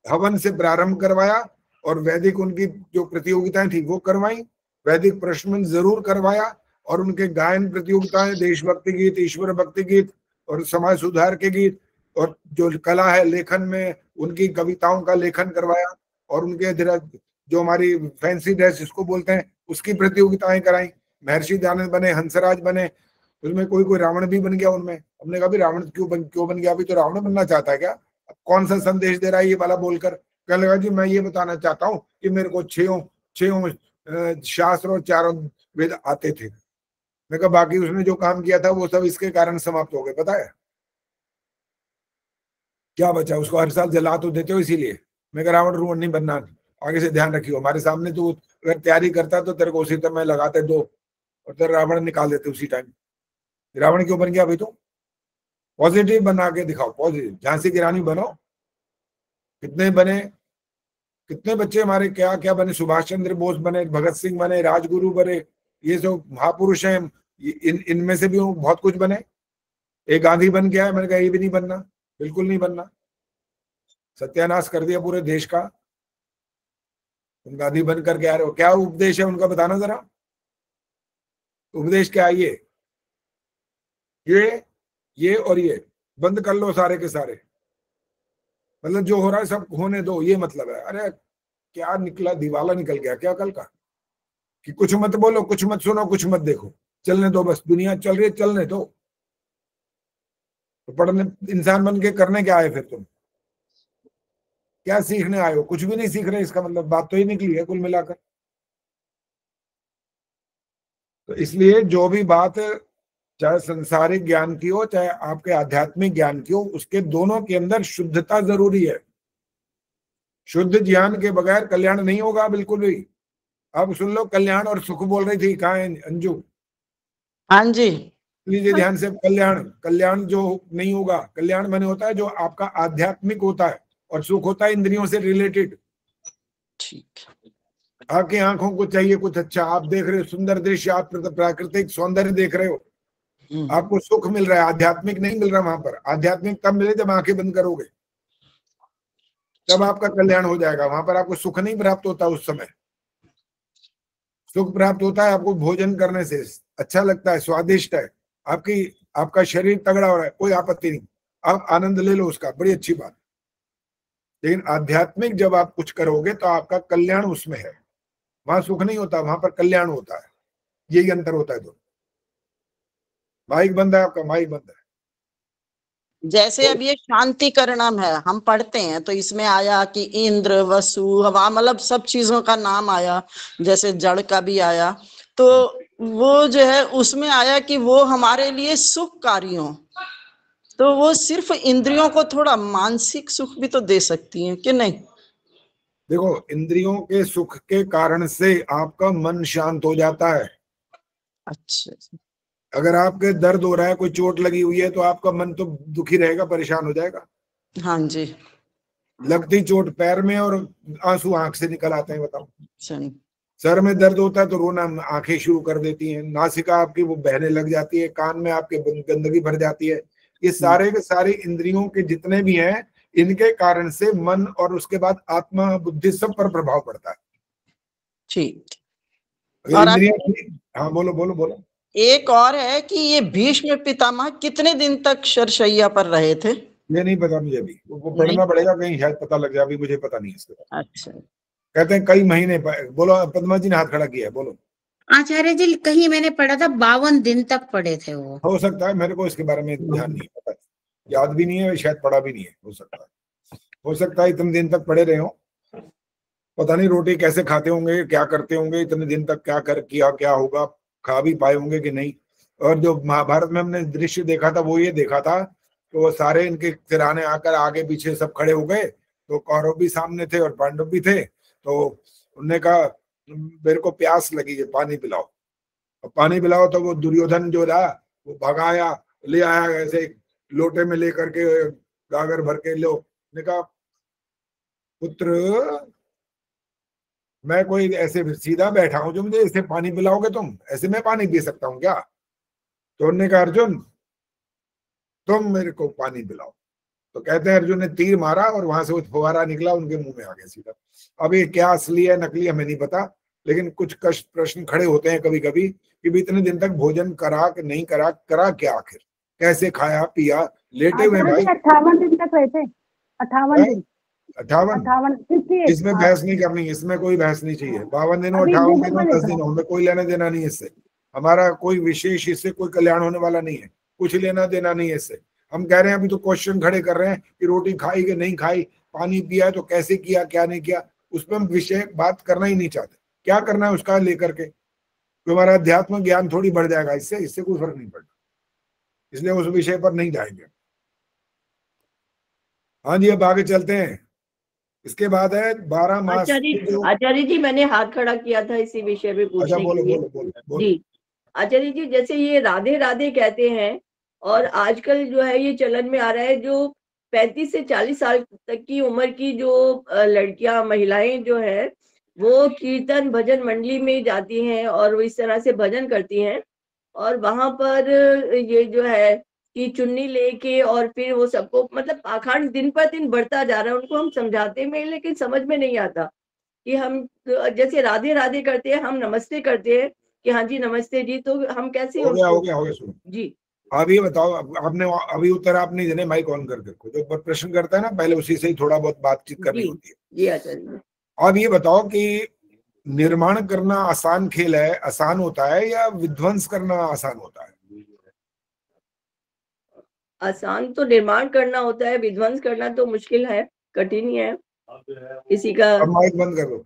हवन से प्रारंभ करवाया और वैदिक उनकी जो प्रतियोगिताएं थी वो करवाई, वैदिक प्रश्न जरूर करवाया, और उनके गायन प्रतियोगिताएं, देशभक्ति गीत, ईश्वर भक्ति गीत और समाज सुधार के गीत, और जो कला है लेखन में उनकी कविताओं का लेखन करवाया, और उनके जो हमारी फैंसी ड्रेस जिसको बोलते हैं उसकी प्रतियोगिताएं कराई। महर्षि दयानंद बने, हंसराज बने, उसमें कोई रावण भी बन गया उनमें। हमने कहा भी रावण क्यों बन गया? अभी तो रावण बनना चाहता है क्या? अब कौन सा संदेश दे रहा है ये वाला बोलकर? कहने लगा जी मैं ये बताना चाहता हूँ कि मेरे को 6 शास्त्र और 4 वेद आते थे। मैं कहा बाकी उसने जो काम किया था वो सब इसके कारण समाप्त हो गए, पता है क्या बचा? उसको हर साल जला तो देते हो इसीलिए। मैं कहा रावण रूवण नहीं बनना, आगे से ध्यान रखियो। हमारे सामने तो अगर तैयारी करता तो तेरे को उसी समय लगाते 2 और तेरे रावण निकाल देते उसी टाइम। रावण क्यों बन गया भाई? तो पॉजिटिव बना के दिखाओ, पॉजिटिव। झांसी की रानी बनो। कितने बने, कितने बच्चे हमारे क्या क्या बने, सुभाष चंद्र बोस बने, भगत सिंह बने, राजगुरु बने, ये जो महापुरुष हैं, इनमें से भी बहुत कुछ बने। एक गांधी बन गया है, मैंने कहा ये भी नहीं बनना, बिल्कुल नहीं बनना, सत्यानाश कर दिया पूरे देश का। तुम गांधी बन करके आ रहे हो, क्या उपदेश है उनका बताना जरा, उपदेश क्या है? ये और ये बंद कर लो सारे के सारे, मतलब जो हो रहा है सब होने दो, ये मतलब है। अरे क्या निकला, दिवाला निकल गया क्या कल का? कि कुछ मत बोलो, कुछ मत सुनो, कुछ मत देखो, चलने दो, बस दुनिया चल रही है चलने दो। तो पढ़ने इंसान बन के करने क्या आए फिर? तुम क्या सीखने आए हो? कुछ भी नहीं सीख रहे, इसका मतलब बात तो ही निकली है कुल मिलाकर। तो इसलिए जो भी बात, चाहे संसारिक ज्ञान की हो चाहे आपके आध्यात्मिक ज्ञान की हो, उसके दोनों के अंदर शुद्धता जरूरी है। शुद्ध ज्ञान के बगैर कल्याण नहीं होगा बिल्कुल भी। अब सुन लो, कल्याण और सुख बोल रही थी, कहाँ है अंजू? हाँ जी, लीजिए ध्यान से। कल्याण जो नहीं होगा, कल्याण माने होता है जो आपका आध्यात्मिक होता है, और सुख होता है इंद्रियों से रिलेटेड। ठीक। आपकी आंखों को चाहिए कुछ अच्छा, आप देख रहे हो सुंदर दृश्य, आप प्राकृतिक सौंदर्य देख रहे हो, आपको सुख मिल रहा है, आध्यात्मिक नहीं मिल रहा। वहां पर आध्यात्मिक तब मिले जब आंखें बंद करोगे, तब आपका कल्याण हो जाएगा। वहां पर आपको सुख नहीं प्राप्त होता, उस समय सुख प्राप्त होता है आपको भोजन करने से, अच्छा लगता है, स्वादिष्ट है, आपका शरीर तगड़ा हो रहा है, कोई आपत्ति नहीं, आप आनंद ले लो उसका, बड़ी अच्छी बात। लेकिन आध्यात्मिक जब आप कुछ करोगे तो आपका कल्याण उसमें है, वहां सुख नहीं होता, वहां पर कल्याण होता है। यही अंतर होता है। दो माइक बंद है आपका, माइक बंद है। जैसे अब ये शांतिकरणम है, हम पढ़ते हैं तो इसमें आया कि इंद्र, वसु, हवा, मतलब सब चीजों का नाम आया, जैसे जड़ का भी आया। तो वो जो है उसमें आया कि वो हमारे लिए सुखकारी हो, तो वो सिर्फ इंद्रियों को थोड़ा मानसिक सुख भी तो दे सकती हैं कि नहीं? देखो, इंद्रियों के सुख के कारण से आपका मन शांत हो जाता है। अच्छा, अगर आपके दर्द हो रहा है, कोई चोट लगी हुई है, तो आपका मन तो दुखी रहेगा, परेशान हो जाएगा। हाँ जी। लगती चोट पैर में और आंसू आंख से निकल आते हैं, बताओ। सर में दर्द होता है तो रोना, आंखें शुरू कर देती हैं, नासिका आपकी वो बहने लग जाती है, कान में आपके गंदगी भर जाती है। ये सारे के सारे इंद्रियों के जितने भी हैं, इनके कारण से मन और उसके बाद आत्मा बुद्धि सब पर प्रभाव पड़ता है। ठीक। अगर इंद्रियां, हाँ बोलो बोलो बोलो। एक और है कि ये भीष्म पितामह कितने दिन तक शरशैया पर रहे थे? ये नहीं पता मुझे अभी, वो पढ़ना पड़ेगा, कहीं शायद पता लग जाए, अभी मुझे पता नहीं है इसके बारे में। अच्छा, कहते हैं कई महीने। बोलो, पद्मा जी ने हाथ खड़ा किया है, बोलो। आचार्य जी कहीं मैंने पढ़ा था 52 दिन तक पढ़े थे वो। हो सकता है, मेरे को इसके बारे में ध्यान नहीं पता, याद भी नहीं है, शायद पढ़ा भी नहीं है, हो सकता है इतने दिन तक पढ़े रहे हो। पता नहीं रोटी कैसे खाते होंगे, क्या करते होंगे इतने दिन तक, क्या कर किया, क्या होगा, खा भी पाए होंगे कि नहीं। और जो महाभारत में हमने दृश्य देखा था वो ये देखा था तो वो सारे इनके किराने आकर आगे पीछे सब खड़े हो गए, तो कौरव भी सामने थे और पांडव भी थे। तो उन्होंने कहा मेरे को प्यास लगी है, पानी पिलाओ। पानी पिलाओ तो वो दुर्योधन जो था वो भगाया, ले आया ऐसे लोटे में लेकर के, गागर भर के लो। ने कहा पुत्र, मैं कोई ऐसे सीधा बैठा हूं जो मुझे ऐसे पानी पिलाओगे तुम? ऐसे मैं पानी पी सकता हूँ क्या? तो उन्होंने कहा अर्जुन तुम मेरे को पानी पिलाओ। तो कहते हैं अर्जुन ने तीर मारा और वहां से वो फुहारा निकला, उनके मुंह में आ गया सीधा। अब ये क्या असली है नकली हमें नहीं पता, लेकिन कुछ कष्ट प्रश्न खड़े होते हैं कभी कभी कि भी इतने दिन तक भोजन करा कि नहीं करा, करा क्या आखिर, कैसे खाया पिया, लेटे हुए भाई। 58 दिन तक रहे थे, 58 दिन। 58 इसमें बहस नहीं करनी, इसमें कोई बहस नहीं चाहिए। 52 दिन हो, 58 दिन हो, 10 दिन हो, हमें कोई लेना देना नहीं है इससे। हमारा कोई विशेष इससे कोई कल्याण होने वाला नहीं है, कुछ लेना देना नहीं है इससे। हम कह रहे हैं अभी तो क्वेश्चन खड़े कर रहे हैं कि रोटी खाई कि नहीं खाई, पानी पिया तो कैसे किया, क्या नहीं किया, उस पर हम विषय बात करना ही नहीं चाहते। क्या करना है उसका लेकर के, तो हमारा अध्यात्म ज्ञान थोड़ी बढ़ जाएगा इससे कोई फर्क नहीं पड़ता, इसलिए उस विषय पर नहीं जाएंगे। हाँ जी, अब आगे चलते हैं। इसके बाद है 12 मास। आचार्य जी मैंने हाथ खड़ा किया था इसी विषय में पूछने के लिए। बोलो। जी आचार्य जी, जैसे ये राधे राधे कहते हैं और आजकल जो है ये चलन में आ रहा है, जो 35 से 40 साल तक की उम्र की जो लड़कियां महिलाएं जो है वो कीर्तन भजन मंडली में जाती हैं और वो इस तरह से भजन करती हैं, और वहां पर ये जो है कि चुन्नी लेके और फिर वो सबको, मतलब पाखंड दिन पर दिन बढ़ता जा रहा है। उनको हम समझाते में लेकिन समझ में नहीं आता कि हम जैसे राधे राधे करते हैं, हम नमस्ते करते हैं कि हाँ जी नमस्ते जी, तो हम कैसे हो गया सुनो जी। अब ये बताओ, आपने अभी उत्तर आप नहीं देने, माइक ऑन करके रखो। जो प्रश्न करता है ना पहले उसी से ही थोड़ा बहुत बातचीत करनी होती है। जी आचार्य। अब ये बताओ कि निर्माण करना आसान खेल है, आसान होता है, या विध्वंस करना आसान होता है? आसान तो निर्माण करना होता है, विध्वंस करना तो मुश्किल है, कठिन ही है किसी का। अब माइक बंद कर दो,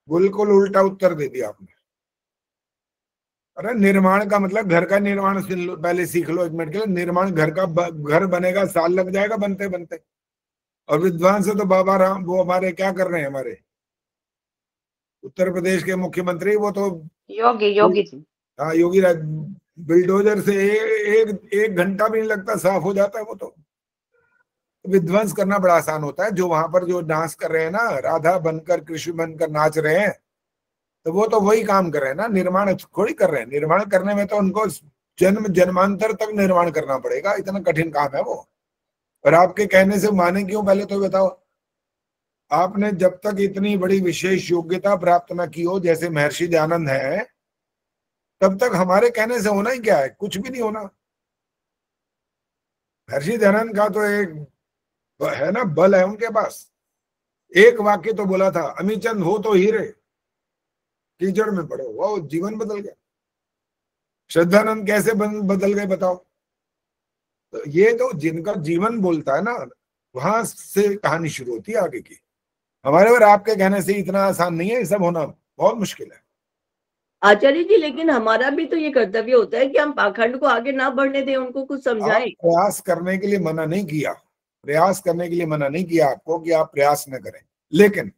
बिल्कुल उल्टा उत्तर दे दिया आपने। अरे निर्माण का मतलब घर का निर्माण पहले सीख लो 1 मिनट के लिए। निर्माण घर का घर बनेगा, साल लग जाएगा बनते बनते। और विद्वान से तो बाबा राम वो हमारे क्या कर रहे हैं, हमारे उत्तर प्रदेश के मुख्यमंत्री, वो तो योगी जी। हाँ योगी राज, बिल्डोजर से एक घंटा भी नहीं लगता, साफ हो जाता है वो तो। विध्वंस करना बड़ा आसान होता है। जो वहां पर जो डांस कर रहे हैं ना, राधा बनकर कृष्ण बनकर नाच रहे हैं, तो वो तो वही काम कर रहे हैं ना, निर्माण थोड़ी कर रहे हैं। निर्माण करने में तो उनको जन्मांतर तक निर्माण करना पड़ेगा, इतना कठिन काम है वो। और आपके कहने से माने क्यों, पहले तो बताओ। आपने जब तक इतनी बड़ी विशेष योग्यता प्राप्त न की हो जैसे महर्षि दयानंद है, तब तक हमारे कहने से होना ही क्या है, कुछ भी नहीं होना। महर्षि दयानंद का तो एक है ना बल है उनके पास। एक वाक्य तो बोला था, अमीचंद हो तो हीरे कीचड़ में पड़ो, वो जीवन बदल गया। श्रद्धानंद कैसे बदल गए बताओ। तो ये तो जिनका जीवन बोलता है ना, वहां से कहानी शुरू होती है आगे की। हमारे और आपके कहने से इतना आसान नहीं है, ये सब होना बहुत मुश्किल है। आचार्य जी, लेकिन हमारा भी तो ये कर्तव्य होता है कि हम पाखंड को आगे ना बढ़ने दें, उनको कुछ समझाएं। प्रयास करने के लिए मना नहीं किया, प्रयास करने के लिए मना नहीं किया आपको कि आप प्रयास न करें, लेकिन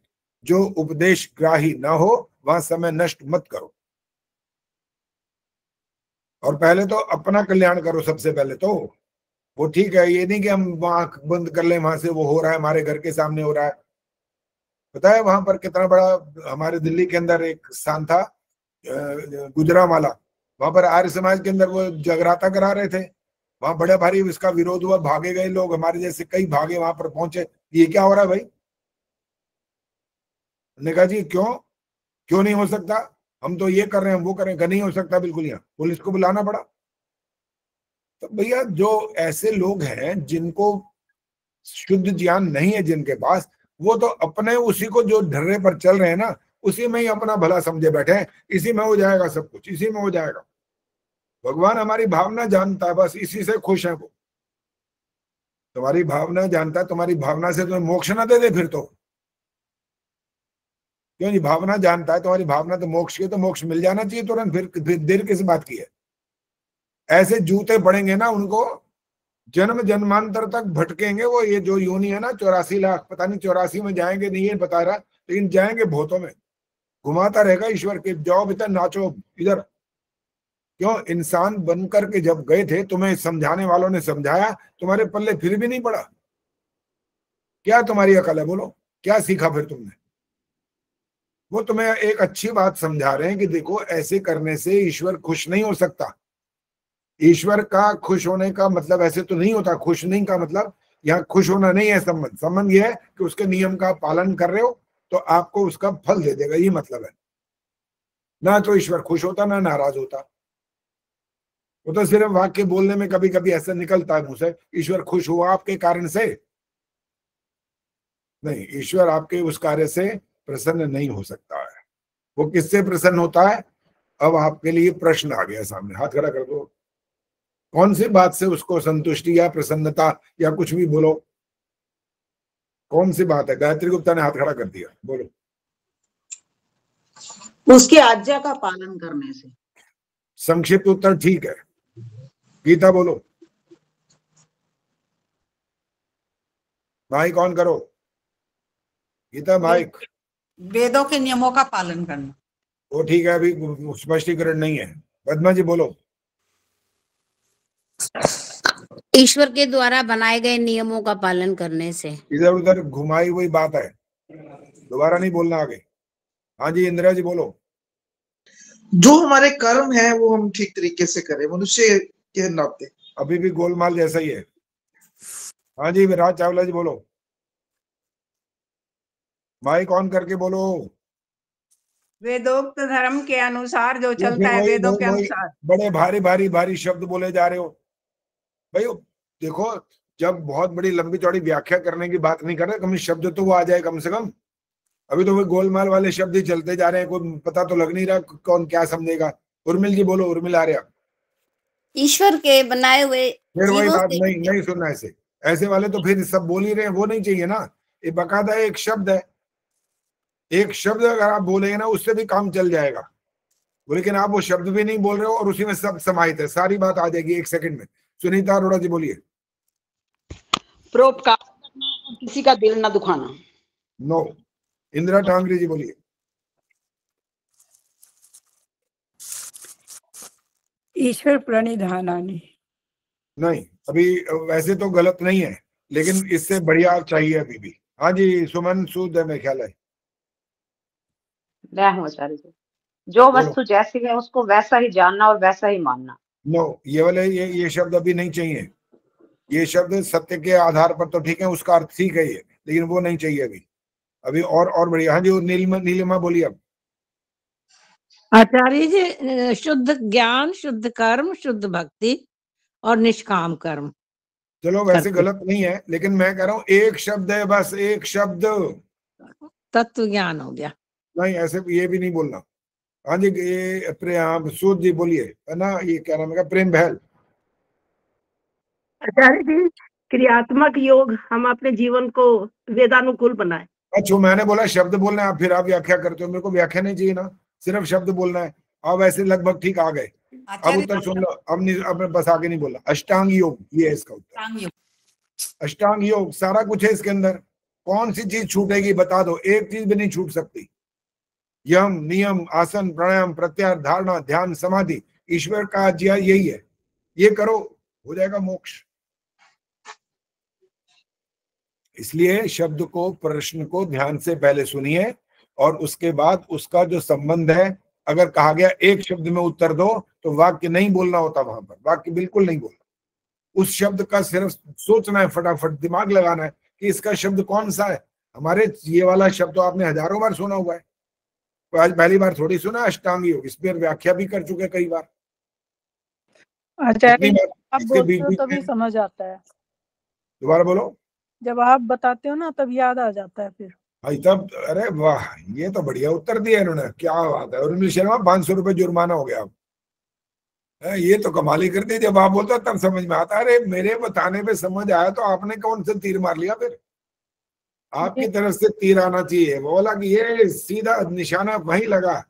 जो उपदेश ग्राही ना हो वहां समय नष्ट मत करो। और पहले तो अपना कल्याण करो सबसे पहले तो। वो ठीक है, ये नहीं कि हम आंख बंद कर लें, वहां से वो हो रहा है, हमारे घर के सामने हो रहा है, पता है वहां पर कितना बड़ा, हमारे दिल्ली के अंदर एक स्थान था गुजरावाला, वहां पर आर्य समाज के अंदर वो जगराता करा रहे थे, वहां बड़े भारी इसका विरोध हुआ, भागे गए लोग, हमारे जैसे कई भागे वहां पर पहुंचे, ये क्या हो रहा है भाई? ने कहा जी क्यों नहीं हो सकता, हम तो ये कर रहे हैं, हम वो कर रहे हैं, नहीं हो सकता बिल्कुल, यहाँ पुलिस को बुलाना पड़ा। तो भैया जो ऐसे लोग हैं जिनको शुद्ध ज्ञान नहीं है जिनके पास, वो तो अपने उसी को जो ढर्रे पर चल रहे हैं ना, उसी में ही अपना भला समझे बैठे हैं, इसी में हो जाएगा सब कुछ, इसी में हो जाएगा। भगवान हमारी भावना जानता है, बस इसी से खुश है वो। तुम्हारी भावना जानता है, तुम्हारी भावना से तुम्हें मोक्ष ना दे दे फिर तो, क्यों जी? भावना जानता है तुम्हारी भावना तो मोक्ष की, तो मोक्ष मिल जाना चाहिए तुरंत, फिर देर किस बात की है? ऐसे जूते पड़ेंगे ना उनको, जन्म जन्मांतर तक भटकेंगे वो। ये जो योनि है ना 84 लाख, पता नहीं 84 में जाएंगे नहीं ये बता रहा, लेकिन जाएंगे भूतों में, घुमाता रहेगा ईश्वर के, जाओ बेटा नाचो इधर। क्यों? इंसान बनकर के जब गए थे, तुम्हें समझाने वालों ने समझाया, तुम्हारे पल्ले फिर भी नहीं पड़ा। क्या तुम्हारी अकल है? बोलो क्या सीखा फिर तुमने? वो तुम्हें एक अच्छी बात समझा रहे हैं कि देखो ऐसे करने से ईश्वर खुश नहीं हो सकता। ईश्वर का खुश होने का मतलब ऐसे तो नहीं होता, खुश नहीं का मतलब यहाँ खुश होना नहीं है संबंध। संबंध यह है कि उसके नियम का पालन कर रहे हो तो आपको उसका फल दे देगा, ये मतलब है। ना तो ईश्वर खुश होता ना नाराज होता। वो तो सिर्फ वाक्य बोलने में कभी कभी ऐसा निकलता है मुंह से, ईश्वर खुश हुआ आपके कारण से। नहीं, ईश्वर आपके उस कार्य से प्रसन्न नहीं हो सकता है। वो किससे प्रसन्न होता है? अब आपके लिए प्रश्न आ गया सामने, हाथ खड़ा कर दो। कौन सी बात से उसको संतुष्टि या प्रसन्नता या कुछ भी बोलो, कौन सी बात है? गायत्री गुप्ता ने हाथ खड़ा कर दिया, बोलो। उसकी आज्ञा का पालन करने से। संक्षिप्त उत्तर ठीक है। गीता बोलो। माइक ऑन करो गीता, माइक। वेदों के नियमों का पालन करना। वो ठीक है, अभी स्पष्टीकरण नहीं है। पद्मा जी बोलो। ईश्वर के द्वारा बनाए गए नियमों का पालन करने से। इधर उधर घुमाई हुई बात है, दोबारा नहीं बोलना आगे। हाँ जी इंदिरा जी बोलो। जो हमारे कर्म है वो हम ठीक तरीके से करें मनुष्य के नाते। अभी भी गोलमाल जैसा ही है। हाँ जी विराज चावला जी बोलो, माइक ऑन करके बोलो। वेदोक्त धर्म के अनुसार जो चलता है, वेदों के अनुसार। बड़े भारी भारी भारी शब्द बोले जा रहे हो भाई। देखो जब बहुत बड़ी लंबी चौड़ी व्याख्या करने की बात नहीं कर रहे, कम शब्द तो वो आ जाए कम से कम। अभी तो वो गोलमाल वाले शब्द ही चलते जा रहे हैं, कोई पता तो लग नहीं रहा कौन क्या समझेगा। उर्मिल जी बोलो, उर्मिल आर्या। ईश्वर के बनाए हुए फिर वही बात, नहीं सुनना ऐसे वाले तो फिर सब बोल ही रहे हैं, वो नहीं चाहिए ना। ये बकायदा एक शब्द है, एक शब्द अगर आप बोलेंगे ना उससे भी काम चल जाएगा। लेकिन आप वो शब्द भी नहीं बोल रहे हो और उसी में सब समाहित है, सारी बात आ जाएगी एक सेकंड में। सुनीता अरोड़ा जी बोलिए। परोपकार करना और किसी का दिल ना दुखाना। नो। इंदिरा टांगरी जी बोलिए। ईश्वर प्रणिधानानि। नहीं, अभी वैसे तो गलत नहीं है, लेकिन इससे बढ़िया चाहिए अभी भी। हाँ जी सुमन सूद है मेरे ख्याल है। मैं हूँ आचार्य जी। जो वस्तु जैसी है उसको वैसा ही जानना और वैसा ही मानना। नो, ये वाले ये शब्द अभी नहीं चाहिए। ये शब्द सत्य के आधार पर तो ठीक है, उसका अर्थ ठीक है ये, लेकिन वो नहीं चाहिए अभी और बढ़िया। हाँ जी नीलिमा बोलिए अब। आचार्य जी शुद्ध ज्ञान, शुद्ध कर्म, शुद्ध भक्ति और निष्काम कर्म। चलो वैसे गलत नहीं है, लेकिन मैं कह रहा हूँ एक शब्द है, बस एक शब्द। तत्व ज्ञान हो गया। नहीं ऐसे ये भी नहीं बोलना। हाँ जी ये सूद जी बोलिए, है ना, ये क्या नाम है, प्रेम बहल। आचार्य जी क्रियात्मक योग हम अपने जीवन को वेदानुकूल बनाए। अच्छा मैंने बोला शब्द बोलना है, फिर आप व्याख्या करते हो। मेरे को व्याख्या नहीं चाहिए ना, सिर्फ शब्द बोलना है। अब ऐसे लगभग ठीक आ गए। अब उत्तर सुन लो। अब मैं बस आगे नहीं बोला। अष्टांग योग, ये है इसका उत्तर। अष्टांग योग सारा कुछ है इसके अंदर। कौन सी चीज छूटेगी बता दो, एक चीज भी नहीं छूट सकती। यम, नियम, आसन, प्राणायाम, प्रत्याहार, धारणा, ध्यान, समाधि, ईश्वर का आज्ञा यही है। ये करो, हो जाएगा मोक्ष। इसलिए शब्द को, प्रश्न को ध्यान से पहले सुनिए और उसके बाद उसका जो संबंध है, अगर कहा गया एक शब्द में उत्तर दो तो वाक्य नहीं बोलना होता, वहां पर वाक्य बिल्कुल नहीं बोलना। उस शब्द का सिर्फ सोचना है, फटाफट दिमाग लगाना है कि इसका शब्द कौन सा है। हमारे ये वाला शब्द तो आपने हजारों बार सुना हुआ है, तो आज पहली बार थोड़ी सुना अष्टांग योग, इस पर व्याख्या भी कर चुके कई बार। आचार्य कितनी बार आप इसके बोलते बीच हो बीच तभी में, समझ आता है, दोबारा बोलो। जब आप बताते हो ना तब याद आ जाता है फिर। भाई तब, अरे वाह, ये तो बढ़िया उत्तर दिया इन्होंने, क्या बात है। उर्मिल शर्मा 500 रुपए जुर्माना हो गया अब। ये तो कमाल ही कर दी, जब आप बोलते हो तब समझ में आता है। अरे मेरे बताने पे समझ आया तो आपने कौन से तीर मार लिया फिर? आपकी तरफ से तीर आना चाहिए। वो बोला कि ये सीधा निशाना वहीं लगा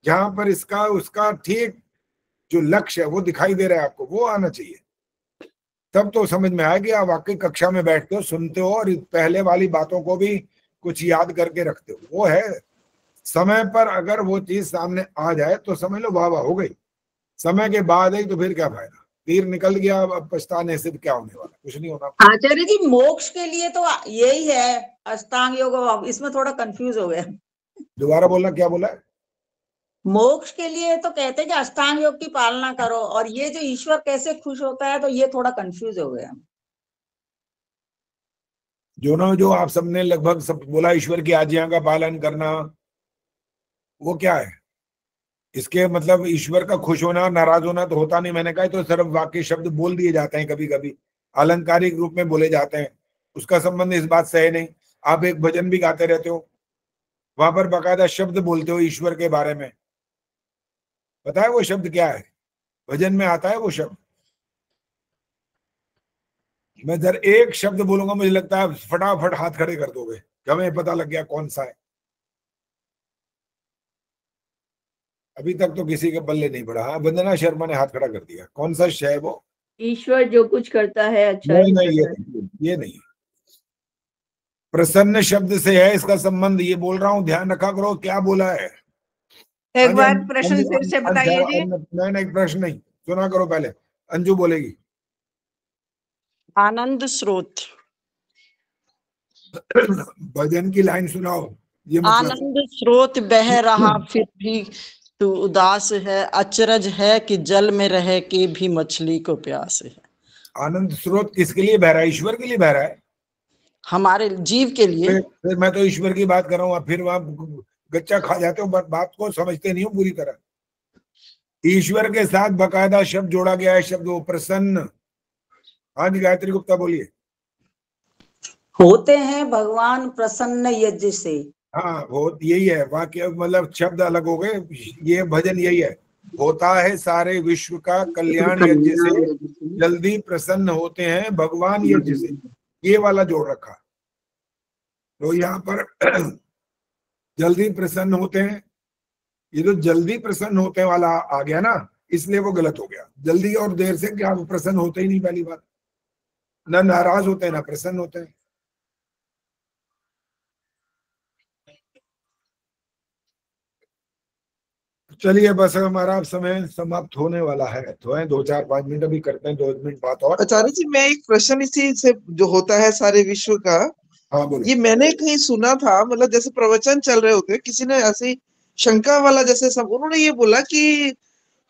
जहां पर इसका उसका ठीक जो लक्ष्य है वो दिखाई दे रहा है आपको, वो आना चाहिए। तब तो समझ में आया कि आप वाकई कक्षा में बैठते हो, सुनते हो और पहले वाली बातों को भी कुछ याद करके रखते हो। वो है समय पर अगर वो चीज सामने आ जाए तो समझ लो वाह वाह हो गई। समय के बाद ही तो फिर क्या फायदा, तीर निकल गया, अब पछताने से क्या होने वाला, कुछ नहीं होना। आचार्य जी मोक्ष के लिए तो यही है अष्टांग योग, इसमें थोड़ा कंफ्यूज हो गया। दोबारा बोलना, क्या बोला? मोक्ष के लिए तो कहते हैं कि अष्टांग योग की पालना करो, और ये जो ईश्वर कैसे खुश होता है, तो ये थोड़ा कंफ्यूज हो गया। जो आप सबने लगभग सब बोला, ईश्वर की आज्ञा का पालन करना, वो क्या है? इसके मतलब ईश्वर का खुश होना, नाराज होना तो होता नहीं। मैंने कहा तो सिर्फ वाक्य शब्द बोल दिए जाते हैं, कभी कभी अलंकारिक रूप में बोले जाते हैं, उसका संबंध इस बात से है नहीं। आप एक भजन भी गाते रहते हो, वहां पर बाकायदा शब्द बोलते हो ईश्वर के बारे में, पता है वो शब्द क्या है? भजन में आता है वो शब्द। मैं जर एक शब्द बोलूंगा, मुझे लगता है फटाफट हाथ खड़े कर दोगे, हमें पता लग गया कौन सा है। अभी तक तो किसी के बल्ले नहीं पड़ा। हाँ, वंदना शर्मा ने हाथ खड़ा कर दिया। कौन सा शय है वो? ईश्वर जो कुछ करता है अच्छा नहीं, ही नहीं, करता है। ये नहीं। प्रसन्न शब्द से है इसका संबंध, ये बोल रहा हूँ, ध्यान रखा करो क्या बोला है। एक बार प्रश्न फिर से बताइए जी। नहीं, प्रश्न नहीं, सुना करो पहले। अंजू बोलेगी। आनंद स्रोत। भजन की लाइन सुनाओ। ये मतलब आनंद स्रोत बह रहा फिर भी तू उदास है, अचरज है कि जल में रह के भी मछली को प्यास है। आनंद स्रोत किसके लिए बह रहा है? ईश्वर के लिए बह रहा है, हमारे जीव के लिए। फिर मैं तो ईश्वर की बात कर रहा हूँ, फिर वहां गच्चा खा जाते हो, बात को समझते नहीं हो पूरी तरह। ईश्वर के साथ बकायदा शब्द जोड़ा गया है, शब्द वो प्रसन्न। हाँ जी, गायत्री गुप्ता बोलिए। होते हैं भगवान प्रसन्न यज्ञ से। हाँ, वो यही है वाक्य, मतलब शब्द अलग हो गए। ये भजन यही है, होता है सारे विश्व का कल्याण यज्ञ से, जल्दी प्रसन्न होते हैं भगवान यज्ञ से, ये वाला जोड़ रखा। तो यहाँ पर जल्दी प्रसन्न होते हैं, ये जो जल्दी प्रसन्न होते वाला आ गया ना, इसलिए वो गलत हो गया। जल्दी और देर से क्या, प्रसन्न होते ही नहीं, पहली बात। ना नाराज होते हैं ना प्रसन्न होते हैं। चलिए, बस हमारा अब समय समाप्त होने वाला है, तो है 2-4-5 मिनट अभी करते हैं, 2 मिनट बात और। आचार्य जी, मैं एक प्रश्न इसी से जो होता है सारे विश्व का, हाँ बोलो। ये मैंने कहीं सुना था, मतलब जैसे प्रवचन चल रहे होते, किसी ने ऐसी शंका वाला जैसे सब, उन्होंने ये बोला कि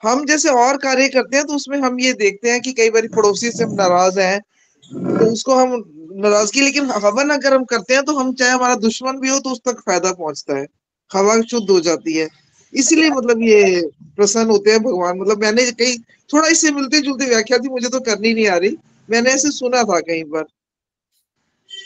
हम जैसे और कार्य करते हैं तो उसमें हम ये देखते हैं कि कई बार पड़ोसी से हम नाराज हैं तो उसको हम नाराजगी, लेकिन हवन अगर हम करते हैं तो हम चाहे हमारा दुश्मन भी हो तो उस तक फायदा पहुंचता है, हवा शुद्ध हो जाती है, इसीलिए मतलब ये प्रसन्न होते हैं भगवान। मतलब मैंने कहीं थोड़ा इससे मिलती जुलती व्याख्या थी, मुझे तो करनी नहीं आ रही, मैंने ऐसे सुना था कहीं पर।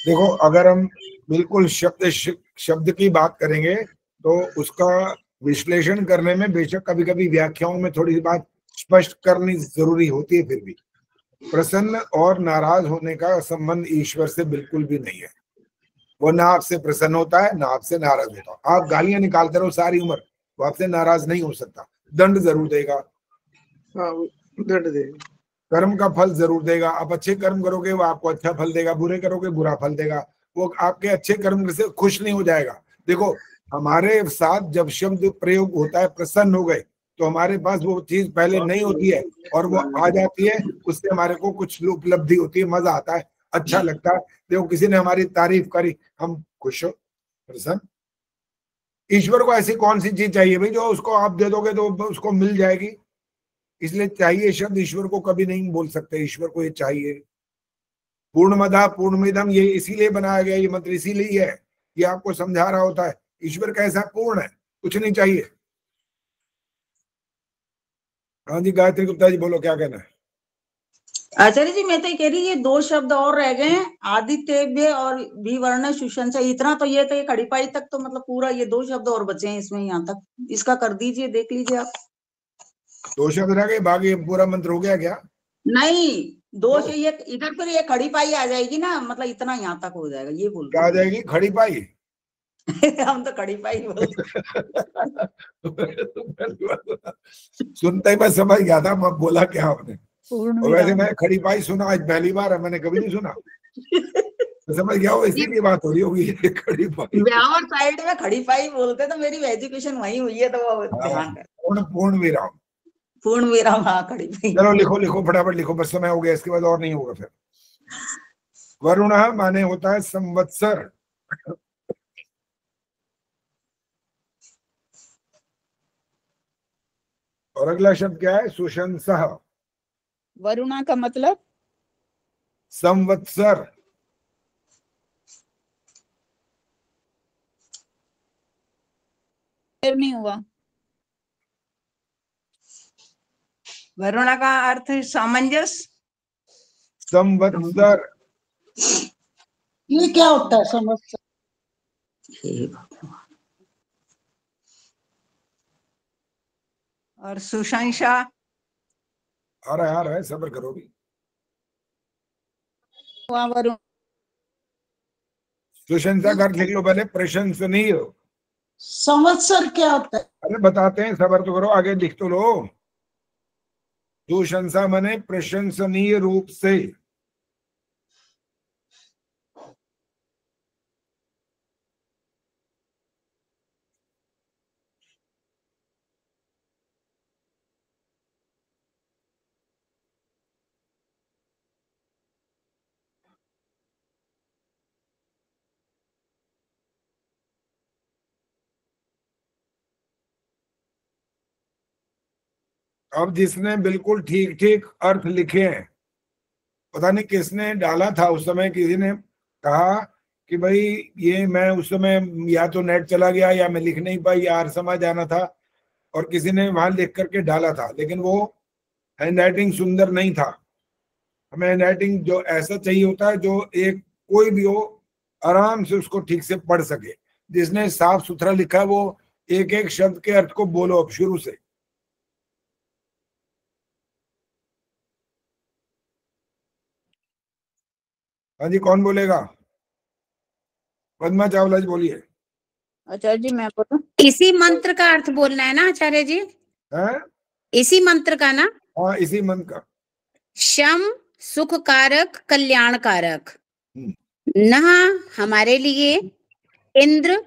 देखो, अगर हम बिल्कुल शब्द की बात करेंगे तो उसका विश्लेषण करने में बेशक कभी कभी व्याख्याओं में थोड़ी बात स्पष्ट करनी जरूरी होती है। फिर भी प्रसन्न और नाराज होने का संबंध ईश्वर से बिल्कुल भी नहीं है। वो ना आपसे प्रसन्न होता है ना आपसे नाराज होता है। आप गालियां निकालते रहो सारी उम्र, वो आपसे नाराज नहीं हो सकता। दंड जरूर देगा, हाँ दंड देगा, कर्म का फल जरूर देगा। आप अच्छे कर्म करोगे वो आपको अच्छा फल देगा, बुरे करोगे बुरा फल देगा। वो आपके अच्छे कर्म से खुश नहीं हो जाएगा। देखो, हमारे साथ जब शब्द प्रयोग होता है प्रसन्न हो गए, तो हमारे पास वो चीज पहले नहीं होती है और वो आ जाती है, उससे हमारे को कुछ उपलब्धि होती है, मजा आता है। अच्छा लगता है। देखो किसी ने हमारी तारीफ करी, हम खुश हो, प्रसन्न। ईश्वर को ऐसी कौन सी चीज चाहिए भाई जो उसको आप दे दोगे तो उसको मिल जाएगी? इसलिए चाहिए शब्द ईश्वर को कभी नहीं बोल सकते। ईश्वर को ये चाहिए। पूर्णमदः पूर्णमिदम्, ये इसीलिए बनाया गया, ये मंत्र इसीलिए है, ये आपको समझा रहा होता है ईश्वर कैसा पूर्ण है, कुछ नहीं चाहिए। हाँ जी गायत्री गुप्ता जी बोलो, क्या कहना है? आचार्य जी मैं तो ये कह रही, ये 2 शब्द और रह गए हैं, आदित्यव्य और विवर्ण सुशंसा। इतना तो ये खड़ीपाई तक तो मतलब पूरा ये 2 शब्द और बचे हैं इसमें, यहाँ तक इसका कर दीजिए, देख लीजिए आप। 2 शब्द रह गए, बाकी पूरा मंत्र हो गया क्या? नहीं, 2 से ये इधर पर ये खड़ीपाई आ जाएगी ना, मतलब इतना यहाँ तक हो जाएगा, ये बोल क्या आ जाएगी? खड़ीपाई? हम तो खड़ीपाई बोलते। सुनते ही मैं समझ गया था, मैं बोला क्या आपने। और वैसे मैं खड़ीपाई सुना आज पहली बार है, मैंने कभी नहीं सुना। तो समझ गया हो, इसी की बात हो रही होगी खड़ीपाई। ब्यावर साइड में खड़ीपाई बोलते, तो मेरी एजुकेशन वही हुई है, तो वो ध्यान पूर्ण विराम, पूर्ण विराम। हाँ खड़ीपाई। चलो लिखो लिखो फटाफट लिखो, बस समय हो गया, इसके बाद और नहीं होगा फिर। वरुण माने होता है संवत्सर। और अगला शब्द क्या है? सुशंसः। वरुणा का मतलब संवत्सर। नहीं हुआ। वरुणा का अर्थ सामंजस्य। संवत्सर ये क्या होता है संवत्सर? और सुशंसा। आ रहा है, सब्र करो भी। वरुण। सुशंसा का अर्थ लिख लो पहले, प्रशंसनीय। संवत्सर क्या होता है? अरे बताते हैं, सब्र तो करो, आगे लिख तो लो। सुशंसा माने प्रशंसनीय रूप से। अब जिसने बिल्कुल ठीक ठीक अर्थ लिखे हैं, पता नहीं किसने डाला था उस समय, किसी ने कहा कि भाई ये मैं उस समय या तो नेट चला गया या मैं लिख नहीं पाई या समझ आना था, और किसी ने वहां लिख करके डाला था, लेकिन वो हैंडराइटिंग सुंदर नहीं था। हमें हैंडराइटिंग जो ऐसा चाहिए होता है जो एक कोई भी हो आराम से उसको ठीक से पढ़ सके। जिसने साफ सुथरा लिखा है वो एक एक शब्द के अर्थ को बोलो अब शुरू से। हाँ जी, कौन बोलेगा? पद्मा चावला जी बोलिए। आचार्य जी मैं बोलूं? इसी मंत्र का अर्थ बोलना है ना आचार्य जी? है? इसी मंत्र का ना? हाँ इसी मंत्र का। शम सुख कारक कल्याण कारक, न हमारे लिए इंद्र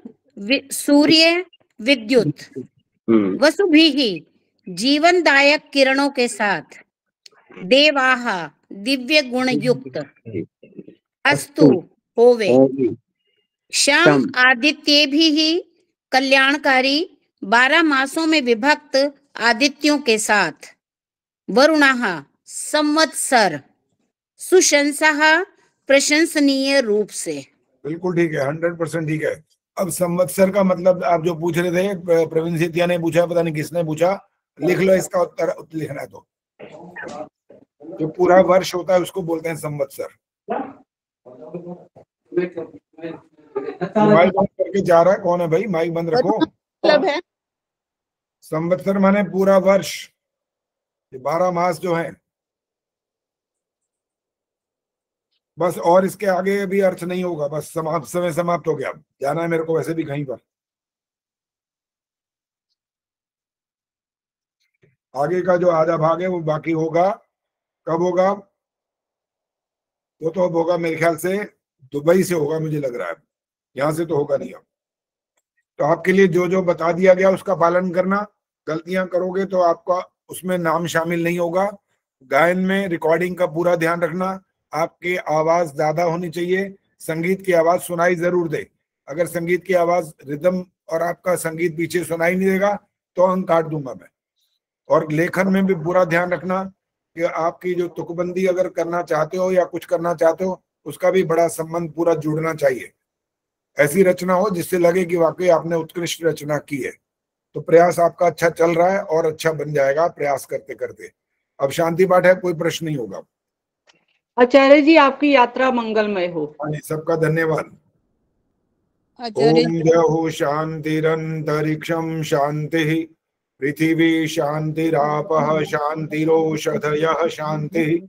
सूर्य विद्युत वसुभी ही जीवनदायक किरणों के साथ, देवाह दिव्य गुण युक्त, अस्तु होवे, शम आदित्य भी ही कल्याणकारी 12 मासों में विभक्त आदित्यों के साथ, वरुणाः संवत्सर सुशंसा प्रशंसनीय रूप से। बिल्कुल ठीक है, 100% ठीक है। अब संवत्सर का मतलब आप जो पूछ रहे थे, प्रवीण सितिया ने पूछा, पता नहीं किसने पूछा, लिख लो इसका उत्तर लिखना है तो। जो पूरा वर्ष होता है उसको बोलते हैं संवत्सर। माइक बंद करके जा रहा है, कौन है भाई? माइक बंद रखो। मतलब है संवत्सर माने पूरा वर्ष, 12 मास जो है बस, और इसके आगे भी अर्थ नहीं होगा। बस समाप्त, समय समाप्त हो गया। जाना है मेरे को वैसे भी कहीं पर। आगे का जो आधा भाग है वो बाकी होगा। कब होगा? वो तो अब होगा मेरे ख्याल से दुबई से होगा, मुझे लग रहा है, यहां से तो होगा नहीं। अब तो आपके लिए जो जो बता दिया गया उसका पालन करना। गलतियां करोगे तो आपका उसमें नाम शामिल नहीं होगा। गायन में रिकॉर्डिंग का पूरा ध्यान रखना, आपकी आवाज ज्यादा होनी चाहिए, संगीत की आवाज सुनाई जरूर दे। अगर संगीत की आवाज रिदम और आपका संगीत पीछे सुनाई नहीं देगा तो अंक काट दूंगा मैं। और लेखन में भी पूरा ध्यान रखना कि आपकी जो तुकबंदी अगर करना चाहते हो या कुछ करना चाहते हो उसका भी बड़ा संबंध पूरा जुड़ना चाहिए। ऐसी रचना हो जिससे लगे कि वाकई आपने उत्कृष्ट रचना की है। तो प्रयास आपका अच्छा चल रहा है और अच्छा बन जाएगा प्रयास करते करते। अब शांति पाठ है, कोई प्रश्न नहीं होगा। आचार्य जी आपकी यात्रा मंगलमय हो। सबका धन्यवाद। आचार्य ओम द्यौः शांतिरंतरिक्षं शांतिः पृथिवी शांतिरापः शांतिरोषधयः शांतिः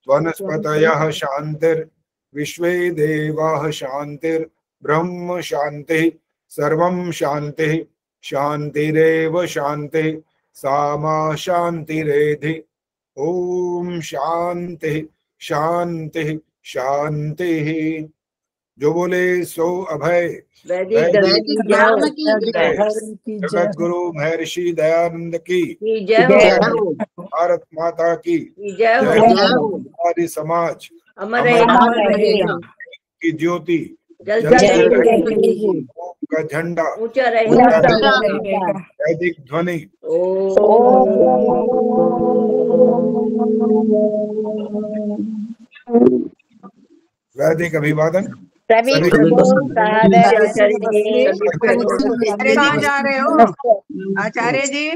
वनस्पतयः शांतिर्विश्वे देवाः शांतिर्ब्रह्म शांतिः सर्वं शांतिः शांतिरेव शांतिः सा मा शांतिरेधि। ओम शांति शांति शांति। जो बोले सो अभय। जगत गुरु महर्षि दयानंद की जय हो। भारत माता की जय हो। हमारी समाज अमर रहेगा। की ज्योति का झंडा ऊंचा रहेगा। वैदिक ध्वनि वैदिक अभिवादन सभी कहाँ जा रहे हो आचार्य जी?